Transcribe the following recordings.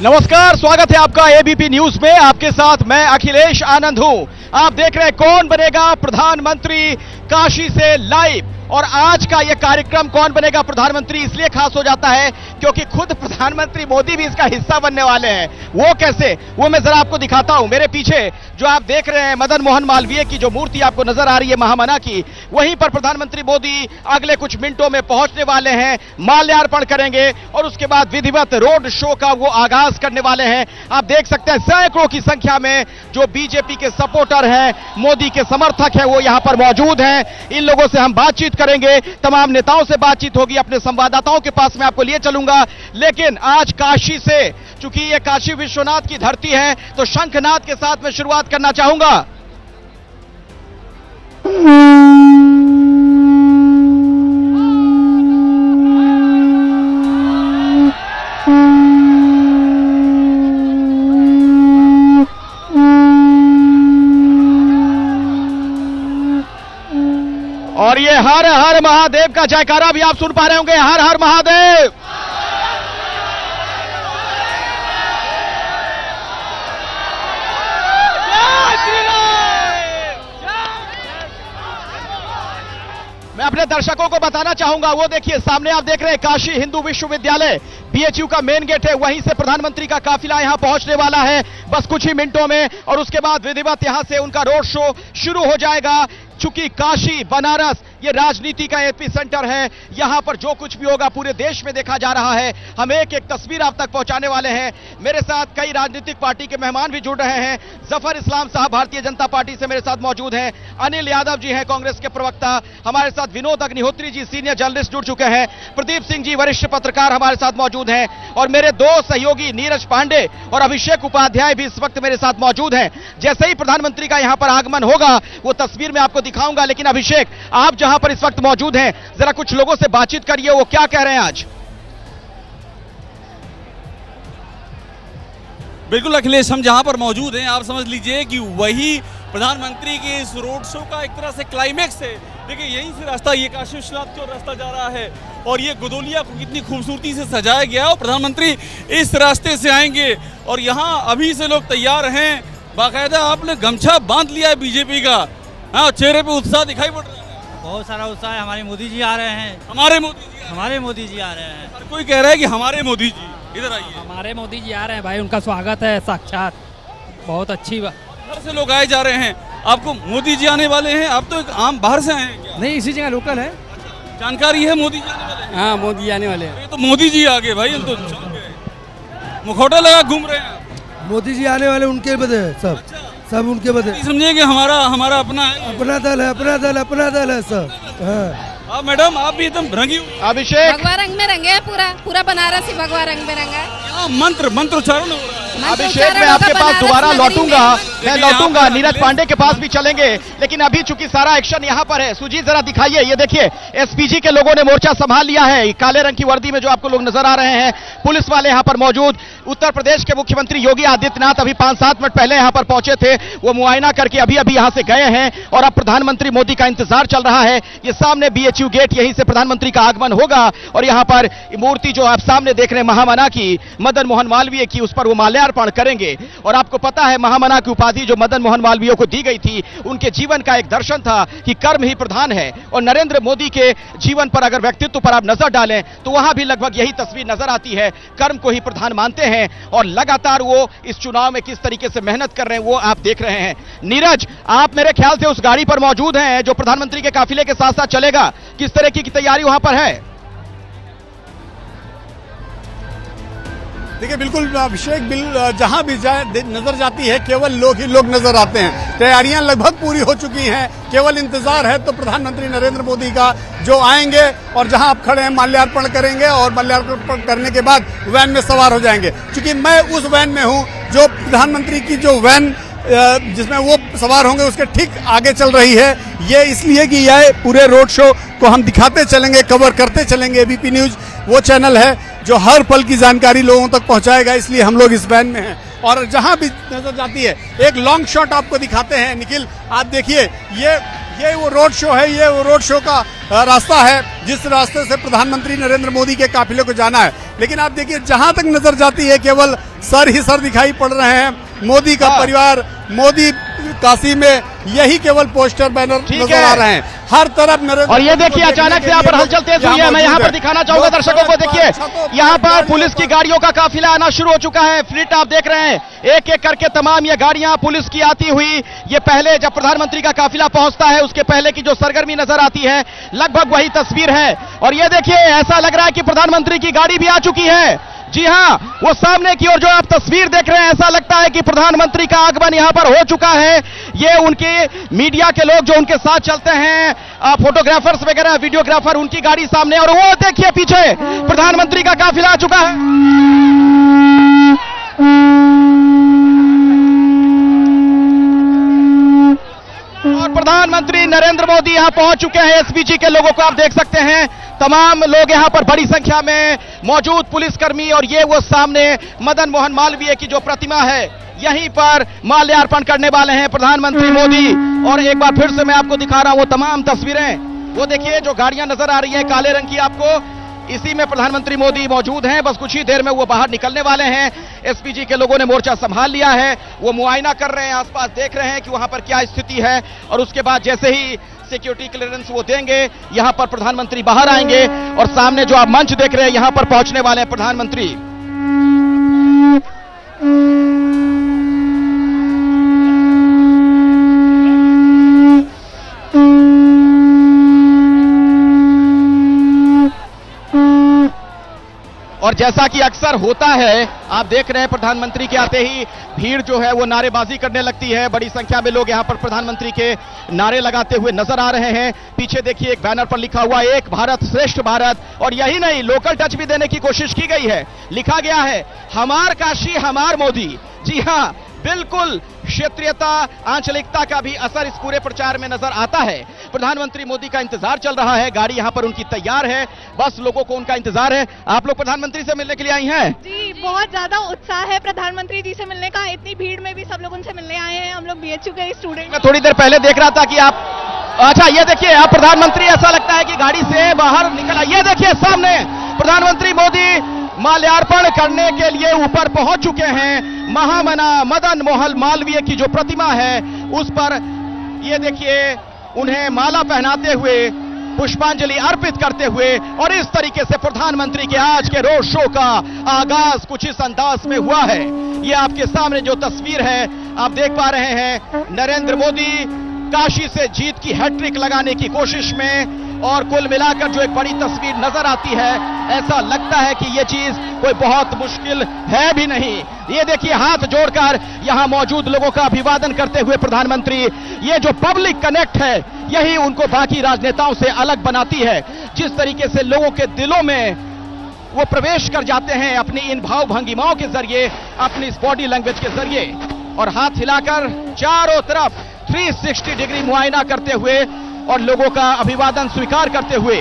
नमस्कार, स्वागत है आपका एबीपी न्यूज में। आपके साथ मैं अखिलेश आनंद हूं। आप देख रहे हैं कौन बनेगा प्रधानमंत्री काशी से लाइव। और आज का यह कार्यक्रम कौन बनेगा प्रधानमंत्री इसलिए खास हो जाता है क्योंकि खुद प्रधानमंत्री मोदी भी इसका हिस्सा बनने वाले हैं। वो कैसे, वो मैं जरा आपको दिखाता हूं। मेरे पीछे जो आप देख रहे हैं मदन मोहन मालवीय की जो मूर्ति आपको नजर आ रही है महामना की, वहीं पर प्रधानमंत्री मोदी अगले कुछ मिनटों में पहुंचने वाले हैं, माल्यार्पण करेंगे और उसके बाद विधिवत रोड शो का वो आगाज करने वाले हैं। आप देख सकते हैं सैकड़ों की संख्या में जो बीजेपी के सपोर्टर हैं, मोदी के समर्थक हैं, वो यहां पर मौजूद हैं। इन लोगों से हम बातचीत करेंगे, तमाम नेताओं से बातचीत होगी, अपने संवाददाताओं के पास मैं आपको लिए चलूंगा। लेकिन आज काशी से, चूंकि ये काशी विश्वनाथ की धरती है, तो शंखनाद के साथ मैं शुरुआत करना चाहूंगा। और ये हर हर महादेव का जयकारा भी आप सुन पा रहे होंगे। हर हर महादेव। मैं अपने दर्शकों को बताना चाहूंगा, वो देखिए सामने आप देख रहे हैं काशी हिंदू विश्वविद्यालय बीएचयू का मेन गेट है। वहीं से प्रधानमंत्री का काफिला यहां पहुंचने वाला है बस कुछ ही मिनटों में, और उसके बाद विधिवत यहां से उनका रोड शो शुरू हो जाएगा। चूंकि काशी बनारस ये राजनीति का एपी सेंटर है, यहां पर जो कुछ भी होगा पूरे देश में देखा जा रहा है। हम एक एक तस्वीर आप तक पहुंचाने वाले हैं। मेरे साथ कई राजनीतिक पार्टी के मेहमान भी जुड़ रहे हैं। जफर इस्लाम साहब भारतीय जनता पार्टी से मेरे साथ मौजूद हैं। अनिल यादव जी हैं कांग्रेस के प्रवक्ता, हमारे साथ विनोद अग्निहोत्री जी सीनियर जर्नलिस्ट जुड़ चुके हैं। प्रदीप सिंह जी वरिष्ठ पत्रकार हमारे साथ मौजूद हैं, और मेरे दो सहयोगी नीरज पांडे और अभिषेक उपाध्याय भी इस वक्त मेरे साथ मौजूद हैं। जैसे ही प्रधानमंत्री का यहां पर आगमन होगा वो तस्वीर में आपको दिखाऊंगा। लेकिन अभिषेक, आप जहां पर इस वक्त मौजूद हैं, जरा कुछ लोगों से बातचीत करिए, वो क्या कह रहे हैं आज? बिल्कुल अखिलेश, हम जहां पर मौजूद हैं आप समझ लीजिए कि वही प्रधानमंत्री के इस रोड शो का एक तरह से क्लाइमेक्स है। देखिए यहीं से रास्ता, ये काशी विश्वनाथ की ओर रास्ता जा रहा है, और ये गोदोलिया को कितनी खूबसूरती से सजाया गया है। और प्रधानमंत्री इस रास्ते से आएंगे और यहाँ अभी से लोग तैयार हैं। बाकायदा आपने गमछा बांध लिया है बीजेपी का, हाँ, चेहरे पे उत्साह दिखाई पड़ रहा है। बहुत सारा उत्साह है। हमारे मोदी जी आ रहे हैं। हमारे मोदी जी, हमारे मोदी जी आ रहे हैं। हर कोई कह रहा है कि हमारे मोदी जी इधर आइए। हमारे मोदी जी आ रहे हैं भाई, उनका स्वागत है साक्षात। बहुत अच्छी बात। घर से लोग आए जा रहे हैं, आपको मोदी जी आने वाले हैं। आप तो एक आम बाहर से आए हैं क्या? नहीं, इसी जगह लोकल है। जानकारी है मोदी जी आने वाले हैं? हाँ, मोदी आने वाले हैं। ये तो मोदी जी आ गए भाई, हम तो चौंक गए। मुखौटा लगा घूम रहे हैं। मोदी जी आने वाले उनके बदे है सब। सब उनके बदे। समझिए कि हमारा अपना है, अपना दल है, अपना दल है सब। हाँ। आप मैडम, आप भी एकदम रंगी हुई। अभिषेक, भगवा रंग में रंगे है, पूरा बनारस ही भगवा रंग में रंगा है। यहाँ मंत्रोच्चारण हो रहा है। अभिषेक मैं आपके पास दोबारा लौटूंगा, नीरज पांडे के पास भी चलेंगे। लेकिन अभी चूंकि सारा एक्शन यहां पर है, सुजीत जरा दिखाइए। ये देखिए एसपीजी के लोगों ने मोर्चा संभाल लिया है। काले रंग की वर्दी में जो आपको लोग नजर आ रहे हैं, पुलिस वाले यहां पर मौजूद। उत्तर प्रदेश के मुख्यमंत्री योगी आदित्यनाथ अभी 5-7 मिनट पहले यहां पर पहुंचे थे, वो मुआयना करके अभी यहां से गए हैं, और अब प्रधानमंत्री मोदी का इंतजार चल रहा है। ये सामने बीएचयू गेट, यहीं से प्रधानमंत्री का आगमन होगा, और यहां पर मूर्ति जो आप सामने देख रहे हैं महामना की, मदन मोहन मालवीय की, उस पर वो माल्यार्पण करेंगे। और आपको पता है महामना की उपाधि जो मदन मोहन मालवीय को दी गई थी, उनके जीवन का एक दर्शन था कि कर्म ही प्रधान है। और नरेंद्र मोदी के जीवन पर अगर व्यक्तित्व पर आप नजर डालें तो वहां भी लगभग यही तस्वीर नजर आती है। कर्म को ही प्रधान मानते हैं, और लगातार वो इस चुनाव में किस तरीके से मेहनत कर रहे हैं वो आप देख रहे हैं। नीरज, आप मेरे ख्याल से उस गाड़ी पर मौजूद हैं जो प्रधानमंत्री के काफिले के साथ साथ चलेगा। किस तरह की तैयारी वहां पर है? देखिए बिल्कुल अभिषेक, जहां भी नजर जाती है केवल लोग ही लोग नजर आते हैं। तैयारियां लगभग पूरी हो चुकी हैं, केवल इंतजार है तो प्रधानमंत्री नरेंद्र मोदी का जो आएंगे और जहां आप खड़े हैं माल्यार्पण करेंगे, और माल्यार्पण करने के बाद वैन में सवार हो जाएंगे। क्योंकि मैं उस वैन में हूं जो प्रधानमंत्री की जो वैन जिसमें वो सवार होंगे उसके ठीक आगे चल रही है। ये इसलिए कि यह पूरे रोड शो को हम दिखाते चलेंगे, कवर करते चलेंगे। एबीपी न्यूज वो चैनल है जो हर पल की जानकारी लोगों तक पहुंचाएगा, इसलिए हम लोग इस वैन में हैं। और जहां भी नजर जाती है एक लॉन्ग शॉट आपको दिखाते हैं। निखिल, आप देखिए ये ये वो रोड शो है, ये वो रोड शो का रास्ता है जिस रास्ते से प्रधानमंत्री नरेंद्र मोदी के काफिले को जाना है। लेकिन आप देखिए जहां तक नजर जाती है केवल सर ही सर दिखाई पड़ रहे हैं। मोदी का परिवार, मोदी काशी में, यही केवल पोस्टर बैनर नजर आ रहे हैं हर तरफ। नरेंद्र और ये देखिए अचानक से यहाँ पर हलचल तेज हुई है। मैं यहाँ पर दिखाना चाहूंगा दर्शकों को, देखिए यहाँ पर पुलिस की गाड़ियों का काफिला आना शुरू हो चुका है। फ्लीट आप देख रहे हैं, एक एक करके तमाम ये गाड़ियां पुलिस की आती हुई, ये पहले जब प्रधानमंत्री का काफिला पहुंचता है उसके पहले की जो सरगर्मी नजर आती है लगभग वही तस्वीर है। और ये देखिए ऐसा लग रहा है कि प्रधानमंत्री की गाड़ी भी आ चुकी है। जी हां, वो सामने की ओर जो आप तस्वीर देख रहे हैं, ऐसा लगता है कि प्रधानमंत्री का आगमन यहां पर हो चुका है। ये उनके मीडिया के लोग जो उनके साथ चलते हैं, फोटोग्राफर्स वगैरह, वीडियोग्राफर, उनकी गाड़ी सामने, और वो देखिए पीछे प्रधानमंत्री का काफिला आ चुका है। और प्रधानमंत्री नरेंद्र मोदी यहां पहुंच चुके हैं। एसपीजी के लोगों को आप देख सकते हैं, तमाम लोग यहां पर बड़ी संख्या में मौजूद, पुलिसकर्मी, और ये वो सामने मदन मोहन मालवीय की जो प्रतिमा है यहीं पर माल्यार्पण करने वाले हैं प्रधानमंत्री मोदी। और एक बार फिर से मैं आपको दिखा रहा हूं वो तमाम तस्वीरें। वो देखिए जो गाड़ियां नजर आ रही हैं काले रंग की आपको, इसी में प्रधानमंत्री मोदी मौजूद हैं। बस कुछ ही देर में वो बाहर निकलने वाले हैं। एसपीजी के लोगों ने मोर्चा संभाल लिया है, वो मुआयना कर रहे हैं, आसपास देख रहे हैं कि वहां पर क्या स्थिति है। और उसके बाद जैसे ही सिक्योरिटी क्लियरेंस वो देंगे, यहां पर प्रधानमंत्री बाहर आएंगे और सामने जो आप मंच देख रहे हैं यहां पर पहुंचने वाले हैं प्रधानमंत्री। और जैसा कि अक्सर होता है, आप देख रहे हैं प्रधानमंत्री के आते ही भीड़ जो है वो नारेबाजी करने लगती है। बड़ी संख्या में लोग यहां पर प्रधानमंत्री के नारे लगाते हुए नजर आ रहे हैं। पीछे देखिए एक बैनर पर लिखा हुआ एक भारत श्रेष्ठ भारत, और यही नहीं लोकल टच भी देने की कोशिश की गई है। लिखा गया है हमार काशी हमार मोदी। जी हां, बिल्कुल क्षेत्रीयता, आंचलिकता का भी असर इस पूरे प्रचार में नजर आता है। प्रधानमंत्री मोदी का इंतजार चल रहा है, गाड़ी यहां पर उनकी तैयार है, बस लोगों को उनका इंतजार है। आप लोग प्रधानमंत्री से मिलने के लिए आई हैं? जी, बहुत ज्यादा उत्साह है प्रधानमंत्री जी से मिलने का। इतनी भीड़ में भी सब लोग उनसे मिलने आए हैं। हम लोग बीएचयू के स्टूडेंट। मैं थोड़ी देर पहले देख रहा था कि आप, अच्छा ये देखिए आप प्रधानमंत्री, ऐसा लगता है कि गाड़ी से बाहर निकल आए। ये देखिए सामने प्रधानमंत्री मोदी माल्यार्पण करने के लिए ऊपर पहुंच चुके हैं। महामना मदन मोहन मालवीय की जो प्रतिमा है उस पर ये देखिए उन्हें माला पहनाते हुए, पुष्पांजलि अर्पित करते हुए, और इस तरीके से प्रधानमंत्री के आज के रोड शो का आगाज कुछ इस अंदाज में हुआ है। ये आपके सामने जो तस्वीर है आप देख पा रहे हैं, नरेंद्र मोदी काशी से जीत की हैट्रिक लगाने की कोशिश में, और कुल मिलाकर जो एक बड़ी तस्वीर नजर आती है, ऐसा लगता है कि यह चीज कोई बहुत मुश्किल है भी नहीं। ये देखिए हाथ जोड़कर यहां मौजूद लोगों का अभिवादन करते हुए प्रधानमंत्री, ये जो पब्लिक कनेक्ट है यही उनको बाकी राजनेताओं से अलग बनाती है। जिस तरीके से लोगों के दिलों में वो प्रवेश कर जाते हैं अपनी इन भाव भंगिमाओं के जरिए, अपनी इस बॉडी लैंग्वेज के जरिए, और हाथ हिलाकर चारों तरफ 360 डिग्री मुआयना करते हुए और लोगों का अभिवादन स्वीकार करते हुए।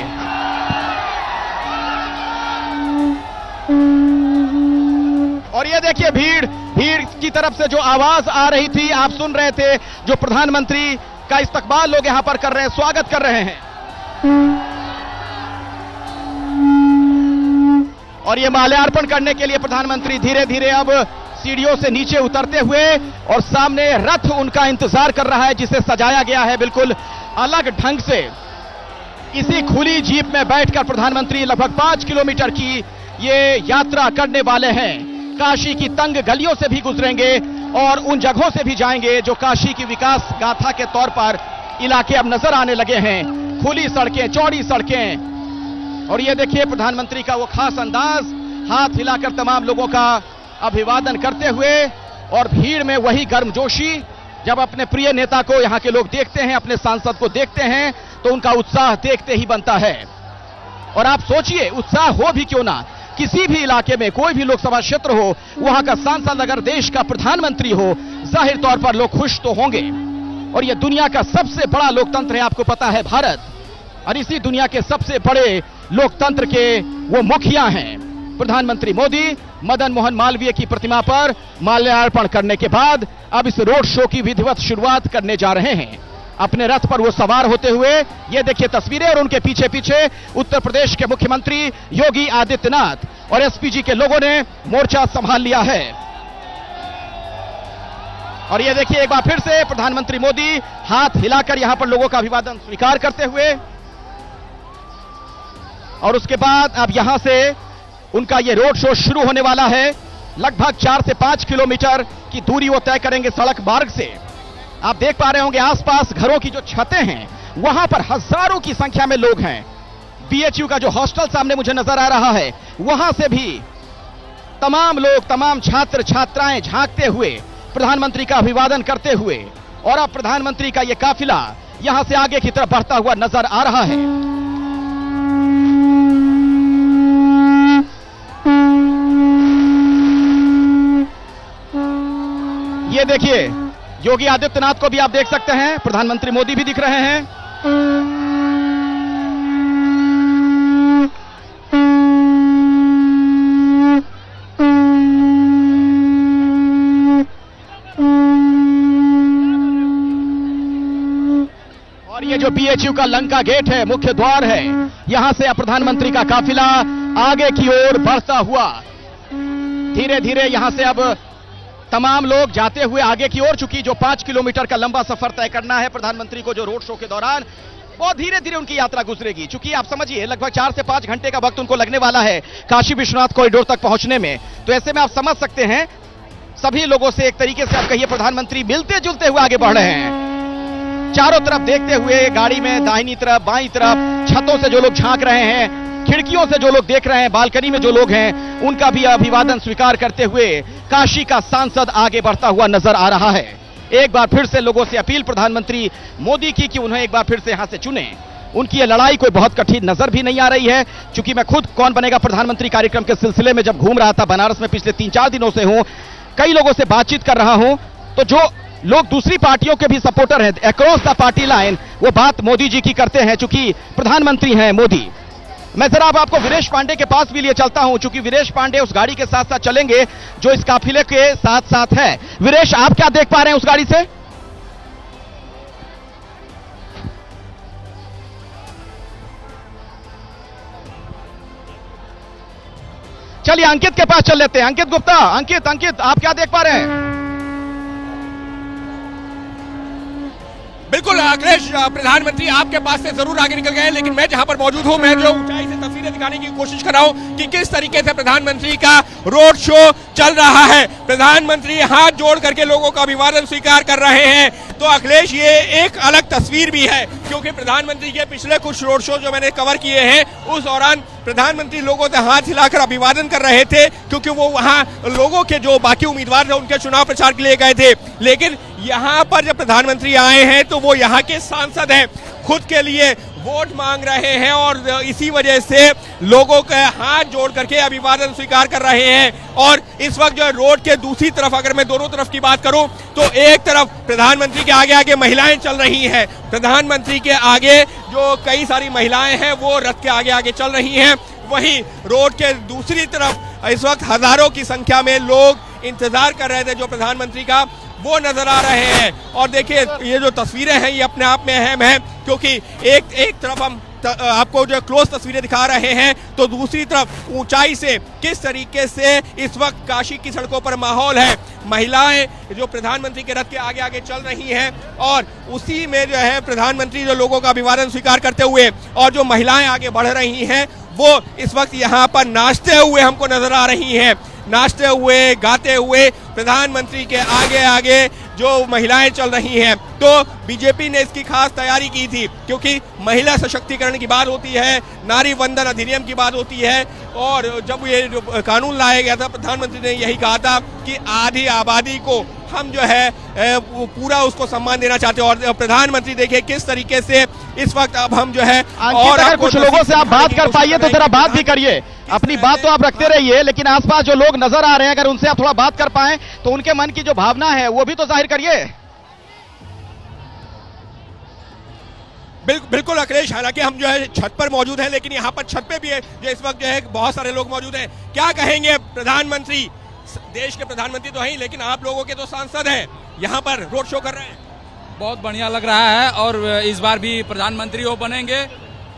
और ये देखिए भीड़ की तरफ से जो आवाज आ रही थी आप सुन रहे थे, जो प्रधानमंत्री का इस्तकबाल लोग यहां पर कर रहे हैं, स्वागत कर रहे हैं। और ये माल्यार्पण करने के लिए प्रधानमंत्री धीरे धीरे अब सीढ़ियों से नीचे उतरते हुए, और सामने रथ उनका इंतजार कर रहा है जिसे सजाया गया है बिल्कुल अलग ढंग से। इसी खुली जीप में बैठकर प्रधानमंत्री लगभग 5 किलोमीटर की ये यात्रा करने वाले हैं। काशी की तंग गलियों से भी गुजरेंगे और उन जगहों से भी जाएंगे जो काशी की विकास गाथा के तौर पर इलाके अब नजर आने लगे हैं। खुली सड़कें, चौड़ी सड़कें, और ये देखिए प्रधानमंत्री का वो खास अंदाज, हाथ हिलाकर तमाम लोगों का अभिवादन करते हुए, और भीड़ में वही गर्मजोशी। जब अपने प्रिय नेता को यहाँ के लोग देखते हैं, अपने सांसद को देखते हैं, तो उनका उत्साह देखते ही बनता है। और आप सोचिए, उत्साह हो भी क्यों ना, किसी भी इलाके में कोई भी लोकसभा क्षेत्र हो, वहां का सांसद अगर देश का प्रधानमंत्री हो, जाहिर तौर पर लोग खुश तो होंगे। और यह दुनिया का सबसे बड़ा लोकतंत्र है, आपको पता है, भारत। और इसी दुनिया के सबसे बड़े लोकतंत्र के वो मुखिया हैं प्रधानमंत्री मोदी। मदन मोहन मालवीय की प्रतिमा पर माल्यार्पण करने के बाद अब इस रोड शो की विधिवत शुरुआत करने जा रहे हैं। अपने रथ पर वो सवार होते हुए। ये देखिए तस्वीरें, और उनके पीछे पीछे उत्तर प्रदेश के मुख्यमंत्री योगी आदित्यनाथ और एसपीजी के लोगों ने मोर्चा संभाल लिया है। और ये देखिए एक बार फिर से प्रधानमंत्री मोदी हाथ हिलाकर यहां पर लोगों का अभिवादन स्वीकार करते हुए, और उसके बाद अब यहां से उनका ये रोड शो शुरू होने वाला है। लगभग 4 से 5 किलोमीटर की दूरी वो तय करेंगे सड़क मार्ग से। आप देख पा रहे होंगे आसपास घरों की जो छतें हैं वहां पर हजारों की संख्या में लोग हैं। बीएचयू का जो हॉस्टल सामने मुझे नजर आ रहा है वहां से भी तमाम लोग, तमाम छात्र छात्राएं झांकते हुए प्रधानमंत्री का अभिवादन करते हुए, और अब प्रधानमंत्री का यह काफिला यहां से आगे की तरफ बढ़ता हुआ नजर आ रहा है। ये देखिए योगी आदित्यनाथ को भी आप देख सकते हैं, प्रधानमंत्री मोदी भी दिख रहे हैं। और ये जो बीएचयू का लंका गेट है, मुख्य द्वार है, यहां से अब प्रधानमंत्री का काफिला आगे की ओर बढ़ता हुआ धीरे धीरे यहां से अब तमाम लोग जाते हुए आगे की ओर, चूंकि जो 5 किलोमीटर का लंबा सफर तय करना है प्रधानमंत्री को जो रोड शो के दौरान, बहुत धीरे धीरे उनकी यात्रा गुजरेगी। चूंकि आप समझिए लगभग 4 से 5 घंटे का वक्त उनको लगने वाला है काशी विश्वनाथ कॉरिडोर तक पहुंचने में। तो ऐसे में आप समझ सकते हैं सभी लोगों से एक तरीके से आप कहिए प्रधानमंत्री मिलते जुलते हुए आगे बढ़ रहे हैं। चारों तरफ देखते हुए गाड़ी में दाहिनी तरफ बाईं तरफ छतों से जो लोग झांक रहे हैं, खिड़कियों से जो लोग देख रहे हैं, बालकनी में जो लोग हैं, उनका भी अभिवादन स्वीकार करते हुए काशी का सांसद आगे बढ़ता हुआ नजर आ रहा है। एक बार फिर से लोगों से अपील प्रधानमंत्री मोदी की कि उन्हें एक बार फिर से यहां से चुने। उनकी यह लड़ाई कोई बहुत कठिन नजर भी नहीं आ रही है, क्योंकि मैं खुद कौन बनेगा प्रधानमंत्री कार्यक्रम के सिलसिले में जब घूम रहा था बनारस में पिछले 3-4 दिनों से हूं, कई लोगों से बातचीत कर रहा हूं, तो जो लोग दूसरी पार्टियों के भी सपोर्टर हैं अक्रॉस द पार्टी लाइन, वो बात मोदी जी की करते हैं चूंकि प्रधानमंत्री हैं मोदी। मैं जरा अब आपको वीरेश पांडे के पास भी लिए चलता हूं, चूंकि वीरेश पांडे उस गाड़ी के साथ साथ चलेंगे जो इस काफिले के साथ साथ है। वीरेश, आप क्या देख पा रहे हैं उस गाड़ी से? चलिए अंकित के पास चल लेते हैं। अंकित गुप्ता, अंकित आप क्या देख पा रहे हैं? बिल्कुल अखिलेश, प्रधानमंत्री आपके पास से जरूर आगे निकल गए, लेकिन मैं जहां पर मौजूद हूं, मैं जो ऊंचाई से तस्वीरें दिखाने की कोशिश कर रहा हूं कि किस तरीके से प्रधानमंत्री का रोड शो चल रहा है। प्रधानमंत्री हाथ जोड़ करके लोगों का अभिवादन स्वीकार कर रहे हैं। तो अखिलेश, ये एक अलग तस्वीर भी है, क्योंकि प्रधानमंत्री के पिछले कुछ रोड शो जो मैंने कवर किए हैं उस दौरान प्रधानमंत्री लोगों से हाथ हिलाकर अभिवादन कर रहे थे, क्योंकि वो वहां लोगों के जो बाकी उम्मीदवार थे उनके चुनाव प्रचार के लिए गए थे। लेकिन यहाँ पर जब प्रधानमंत्री आए हैं तो वो यहाँ के सांसद हैं, खुद के लिए वोट मांग रहे हैं, और इसी वजह से लोगों के हाथ जोड़ करके अभिवादन स्वीकार कर रहे हैं। और इस वक्त जो है रोड के दूसरी तरफ, अगर मैं दोनों तरफ की बात करूं, तो एक तरफ प्रधानमंत्री के आगे आगे महिलाएं चल रही हैं, प्रधानमंत्री के आगे जो कई सारी महिलाएं हैं वो रथ के आगे आगे चल रही हैं। वहीं रोड के दूसरी तरफ इस वक्त हजारों की संख्या में लोग इंतजार कर रहे थे जो प्रधानमंत्री का, वो नजर आ रहे हैं। और देखिए ये जो तस्वीरें हैं ये अपने आप में अहम है, क्योंकि एक तरफ हम आपको जो क्लोज तस्वीरें दिखा रहे हैं, तो दूसरी तरफ ऊंचाई से किस तरीके से इस वक्त काशी की सड़कों पर माहौल है। महिलाएं जो प्रधानमंत्री के रथ के आगे आगे चल रही हैं, और उसी में जो है प्रधानमंत्री जो लोगों का अभिवादन स्वीकार करते हुए, और जो महिलाएं आगे बढ़ रही हैं वो इस वक्त यहाँ पर नाचते हुए हमको नजर आ रही हैं। नाचते हुए गाते हुए प्रधानमंत्री के आगे आगे जो महिलाएं चल रही हैं। तो बीजेपी ने इसकी खास तैयारी की थी, क्योंकि महिला सशक्तिकरण की बात होती है, नारी वंदन अधिनियम की बात होती है, और जब ये जो कानून लाया गया था प्रधानमंत्री ने यही कहा था कि आधी आबादी को हम जो है पूरा उसको सम्मान देना चाहते हैं। और प्रधानमंत्री देखिए किस तरीके से इस वक्त अब हम जो है, और अगर कुछ लोगों से आप बात कर पाइए तो जरा बात भी करिए। अपनी बात तो आप रखते रहिए, लेकिन आसपास जो लोग नजर आ रहे हैं अगर उनसे आप थोड़ा बात कर पाएं तो उनके मन की जो भावना है वो भी तो जाहिर करिए। बिल्कुल अखिलेश, हालांकि हम जो है छत पर मौजूद हैं, लेकिन यहाँ पर छत पे भी है जो इस वक्त जो है बहुत सारे लोग मौजूद हैं। क्या कहेंगे प्रधानमंत्री, देश के प्रधानमंत्री तो हैं, लेकिन आप लोगों के तो सांसद हैं, यहाँ पर रोड शो कर रहे हैं। बहुत बढ़िया लग रहा है और इस बार भी प्रधानमंत्री वो बनेंगे,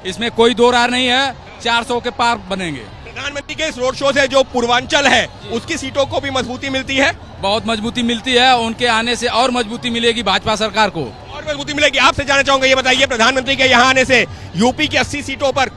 इसमें कोई दो राय नहीं है, 400 के पार बनेंगे। प्रधानमंत्री के इस रोड शो से जो पूर्वांचल है उसकी सीटों को भी मजबूती मिलती है, बहुत मजबूती मिलती है, उनके आने से और मजबूती मिलेगी भाजपा सरकार को, और मजबूती मिलेगी। आपसे जानना चाहूंगा, ये बताइए प्रधानमंत्री के यहाँ आने से यूपी की 80 सीटों पर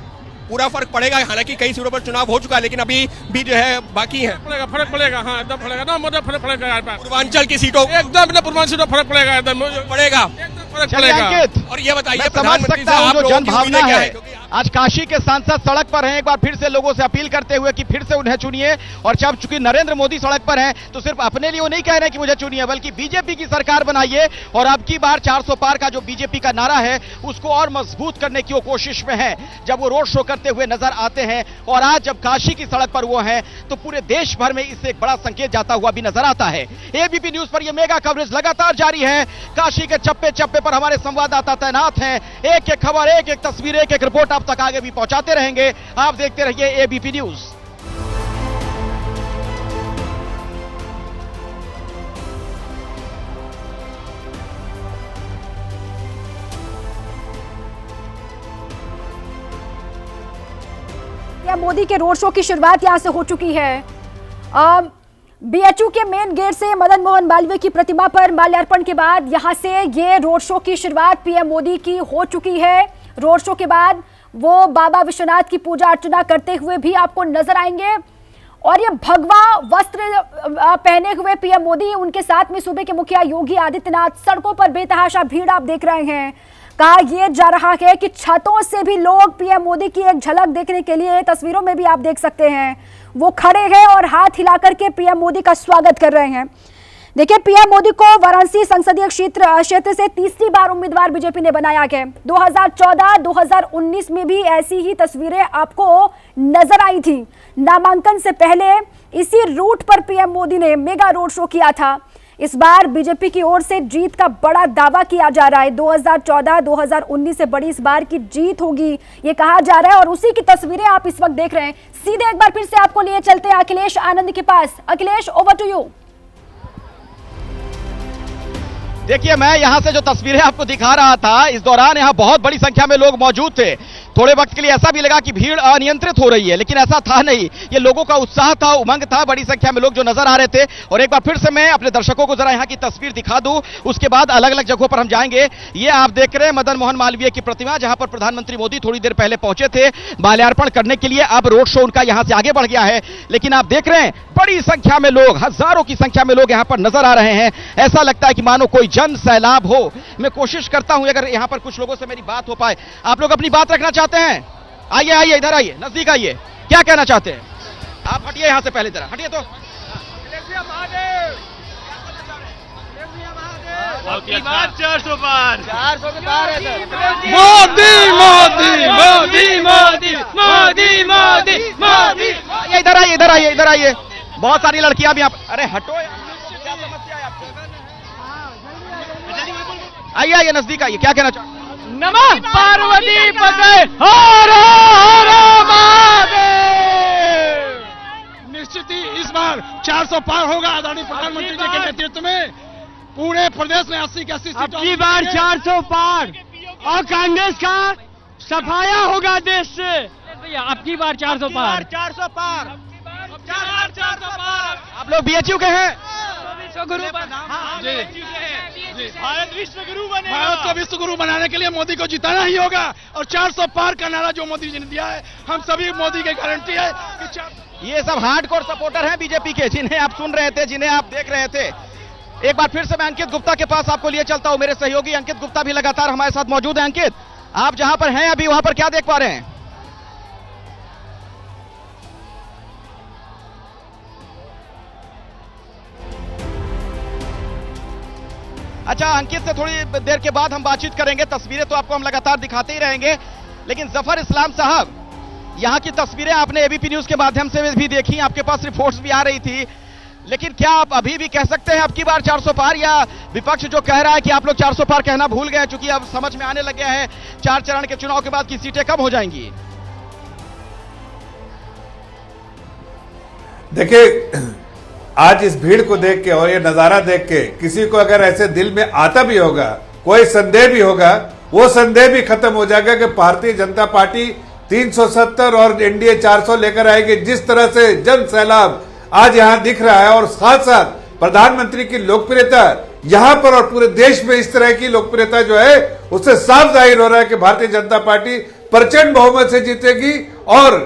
पूरा फर्क पड़ेगा? हालांकि कई सीटों पर चुनाव हो चुका है लेकिन अभी भी जो है बाकी है। फर्क पड़ेगा, हाँ एकदम पड़ेगा ना, मतलब फर्क पड़ेगा। पूर्वांचल की सीटों एकदम पूर्वांचल सीटों फर्क पड़ेगा, एकदम पड़ेगा, फर्क पड़ेगा। और ये बताइए समझ सकता हूं जो जनभावना है। आज काशी के सांसद सड़क पर हैं, एक बार फिर से लोगों से अपील करते हुए कि फिर से उन्हें चुनिए, और जब चूंकि नरेंद्र मोदी सड़क पर हैं तो सिर्फ अपने लिए वो नहीं कह रहे कि मुझे चुनिए, बल्कि बीजेपी की सरकार बनाइए, और अब की बार 400 पार का जो बीजेपी का नारा है उसको और मजबूत करने की वो कोशिश में है जब वो रोड शो करते हुए नजर आते हैं। और आज जब काशी की सड़क पर वो हैं तो पूरे देश भर में इससे एक बड़ा संकेत जाता हुआ भी नजर आता है। एबीपी न्यूज पर यह मेगा कवरेज लगातार जारी है, काशी के चप्पे चप्पे पर हमारे संवाददाता तैनात हैं, एक एक खबर, एक एक तस्वीर, एक एक रिपोर्ट आप तक आगे भी पहुंचाते रहेंगे। आप देखते रहिए एबीपी न्यूज। मोदी के रोड शो की शुरुआत यहां से हो चुकी है। बीएचयू के मेन गेट से मदन मोहन मालवीय की प्रतिमा पर माल्यार्पण के बाद यहां से ये रोड शो की शुरुआत पीएम मोदी की हो चुकी है। रोड शो के बाद वो बाबा विश्वनाथ की पूजा अर्चना करते हुए भी आपको नजर आएंगे, और ये भगवा वस्त्र पहने हुए पीएम मोदी, उनके साथ में सूबे के मुखिया योगी आदित्यनाथ, सड़कों पर बेतहाशा भीड़ आप देख रहे हैं। कहा यह जा रहा है कि छतों से भी लोग पीएम मोदी की एक झलक देखने के लिए, तस्वीरों में भी आप देख सकते हैं, वो खड़े हैं और हाथ हिलाकर के पीएम मोदी का स्वागत कर रहे हैं। देखिए, पीएम मोदी को वाराणसी संसदीय क्षेत्र से तीसरी बार उम्मीदवार बीजेपी ने बनाया है। 2014-2019 में भी ऐसी ही तस्वीरें आपको नजर आई थी। नामांकन से पहले इसी रूट पर पीएम मोदी ने मेगा रोड शो किया था। इस बार बीजेपी की ओर से जीत का बड़ा दावा किया जा रहा है। 2014-2019 से बड़ी इस बार की जीत होगी, ये कहा जा रहा है, और उसी की तस्वीरें आप इस वक्त देख रहे हैं। सीधे एक बार फिर से आपको लिए चलते हैं अखिलेश आनंद के पास। Akhilesh, over to you. देखिए, मैं यहां से जो तस्वीरें आपको दिखा रहा था, इस दौरान यहां बहुत बड़ी संख्या में लोग मौजूद थे। थोड़े वक्त के लिए ऐसा भी लगा कि भीड़ अनियंत्रित हो रही है, लेकिन ऐसा था नहीं। ये लोगों का उत्साह था, उमंग था, बड़ी संख्या में लोग जो नजर आ रहे थे। और एक बार फिर से मैं अपने दर्शकों को जरा यहाँ की तस्वीर दिखा दूं, उसके बाद अलग अलग जगहों पर हम जाएंगे। ये आप देख रहे हैं मदन मोहन मालवीय की प्रतिमा, जहां पर प्रधानमंत्री मोदी थोड़ी देर पहले पहुंचे थे माल्यार्पण करने के लिए। अब रोड शो उनका यहां से आगे बढ़ गया है, लेकिन आप देख रहे हैं बड़ी संख्या में लोग, हजारों की संख्या में लोग यहां पर नजर आ रहे हैं। ऐसा लगता है कि मानो कोई जन सैलाब हो। मैं कोशिश करता हूं अगर यहां पर कुछ लोगों से मेरी बात हो पाए। आप लोग अपनी बात रखना चाहते हैं? आइए आइए, इधर आइए, नजदीक आइए। क्या कहना चाहते हैं आप? हटिए यहां से, पहले जरा हटिए तो। आपकी बात 400 पार, 400 के पार है सर। मोदी मोदी मोदी मोदी मोदी मोदी मोदी। इधर आइए, इधर आइए, इधर आइए। बहुत सारी लड़कियां भी आप, अरे हटो यार, क्या समस्या है आपको? आइए आइए, नजदीक आइए। क्या कहना चाहते? नमः पार्वती पते हर हर महादेव। निश्चित ही इस बार 400 पार होगा आदरणीय प्रधानमंत्री जी के नेतृत्व में। पूरे प्रदेश में 80 की 80 सीटों की बार 400 पार, और कांग्रेस का सफाया होगा देश से। भैया आपकी बार 400 पार, 400 पार, 400 पार। आप लोग बीएचयू के हैं? भारत विश्व गुरु बनेगा। भारत को विश्व गुरु बनाने के लिए मोदी को जिताना ही होगा, और 400 पार का नारा जो मोदी जी ने दिया है, हम सभी मोदी की गारंटी है कि ये सब हार्डकोर सपोर्टर हैं बीजेपी के, जिन्हें आप सुन रहे थे, जिन्हें आप देख रहे थे। एक बार फिर से मैं अंकित गुप्ता के पास आपको लिए चलता हूं। मेरे सहयोगी अंकित गुप्ता भी लगातार हमारे साथ मौजूद हैं। अंकित, आप जहां पर हैं अभी, वहां पर क्या देख पा रहे हैं? अच्छा, अंकित से थोड़ी देर के बाद हम बातचीत करेंगे। तस्वीरें तो आपको हम लगातार दिखाते ही रहेंगे, लेकिन जफर इस्लाम साहब, यहां की तस्वीरें आपने एबीपी न्यूज के माध्यम से भी देखी, आपके पास रिपोर्ट्स भी आ रही थी, लेकिन क्या आप अभी भी कह सकते हैं अब की बार 400 पार, या विपक्ष जो कह रहा है कि आप लोग 400 पार कहना भूल गए, चूंकि अब समझ में आने लग गया है 4 चरण के चुनाव के बाद की सीटें कम हो जाएंगी? देखिए, आज इस भीड़ को देख के और ये नजारा देख के किसी को अगर ऐसे दिल में आता भी होगा, कोई संदेह भी होगा, वो संदेह भी खत्म हो जाएगा कि भारतीय जनता पार्टी 370 और एनडीए 400 लेकर आएगी। जिस तरह से जन सैलाब आज यहां दिख रहा है और साथ साथ प्रधानमंत्री की लोकप्रियता यहां पर और पूरे देश में इस तरह की लोकप्रियता जो है उससे साफ जाहिर हो रहा है कि भारतीय जनता पार्टी प्रचंड बहुमत से जीतेगी और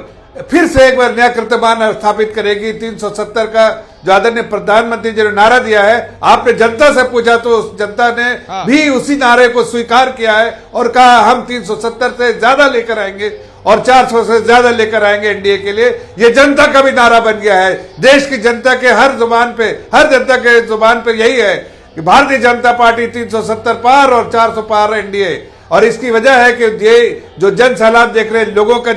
फिर से एक बार नया कीर्तिमान स्थापित करेगी। 370 का जो आदरणीय प्रधानमंत्री जी ने नारा दिया है, आपने जनता से पूछा तो उस जनता ने भी उसी नारे को स्वीकार किया है और कहा हम 370 से ज्यादा लेकर आएंगे और 400 से ज्यादा लेकर आएंगे एनडीए के लिए। ये जनता का भी नारा बन गया है। देश की जनता के हर जुबान पे, हर जनता के जुबान पे यही है कि भारतीय जनता पार्टी 370 पार और 400 पार एनडीए। और इसकी वजह है कि ये जो जन सैलाब देख रहे हैं, लोगों का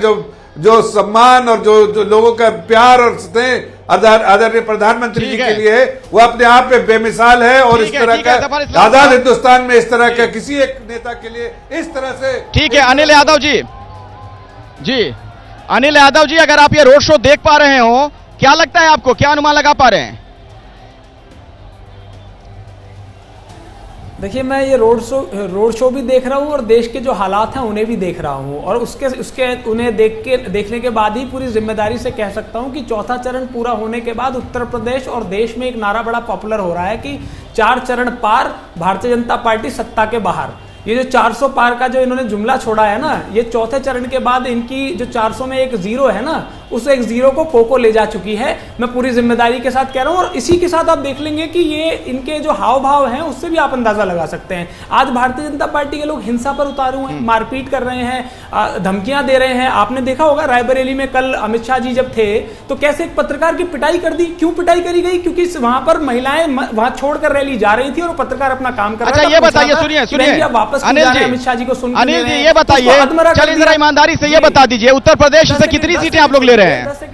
जो सम्मान और जो लोगों का प्यार और स्नेह आदरणीय प्रधानमंत्री जी के लिए वो अपने आप में बेमिसाल है। और इस तरह का आजाद हिंदुस्तान में इस तरह का किसी एक नेता के लिए इस तरह से ठीक है। अनिल यादव जी, अनिल यादव जी, अगर आप ये रोड शो देख पा रहे हो, क्या लगता है आपको, क्या अनुमान लगा पा रहे हैं? देखिए, मैं ये रोड शो भी देख रहा हूँ और देश के जो हालात हैं उन्हें भी देख रहा हूँ और उसके उन्हें देखने के बाद ही पूरी जिम्मेदारी से कह सकता हूँ कि चौथा चरण पूरा होने के बाद उत्तर प्रदेश और देश में एक नारा बड़ा पॉपुलर हो रहा है कि 4 चरण पार, भारतीय जनता पार्टी सत्ता के बाहर। ये जो 400 पार का जो इन्होंने जुमला छोड़ा है ना, ये चौथे चरण के बाद इनकी जो 400 में एक जीरो है ना, उस एक जीरो को कोको ले जा चुकी है। मैं पूरी जिम्मेदारी के साथ कह रहा हूं और इसी के साथ आप देख लेंगे कि ये इनके जो हाव भाव हैं उससे भी आप अंदाजा लगा सकते हैं। आज भारतीय जनता पार्टी के लोग हिंसा पर उतारू हैं, मारपीट कर रहे हैं, धमकियां दे रहे हैं। आपने देखा होगा रायबरेली में कल अमित शाह जी जब थे तो कैसे एक पत्रकार की पिटाई कर दी। क्यों पिटाई करी गई? क्योंकि वहां पर महिलाएं वहां छोड़कर रैली जा रही थी और पत्रकार अपना काम कर रहा था। अच्छा, ये बताइए, सुनिए अनिल जी, अमित शाह जी को सुन, अनिल जी ये बताइए, चलिए जरा ईमानदारी से ये बता दीजिए, उत्तर प्रदेश से कितनी सीटें आप लोग ले रहे हैं?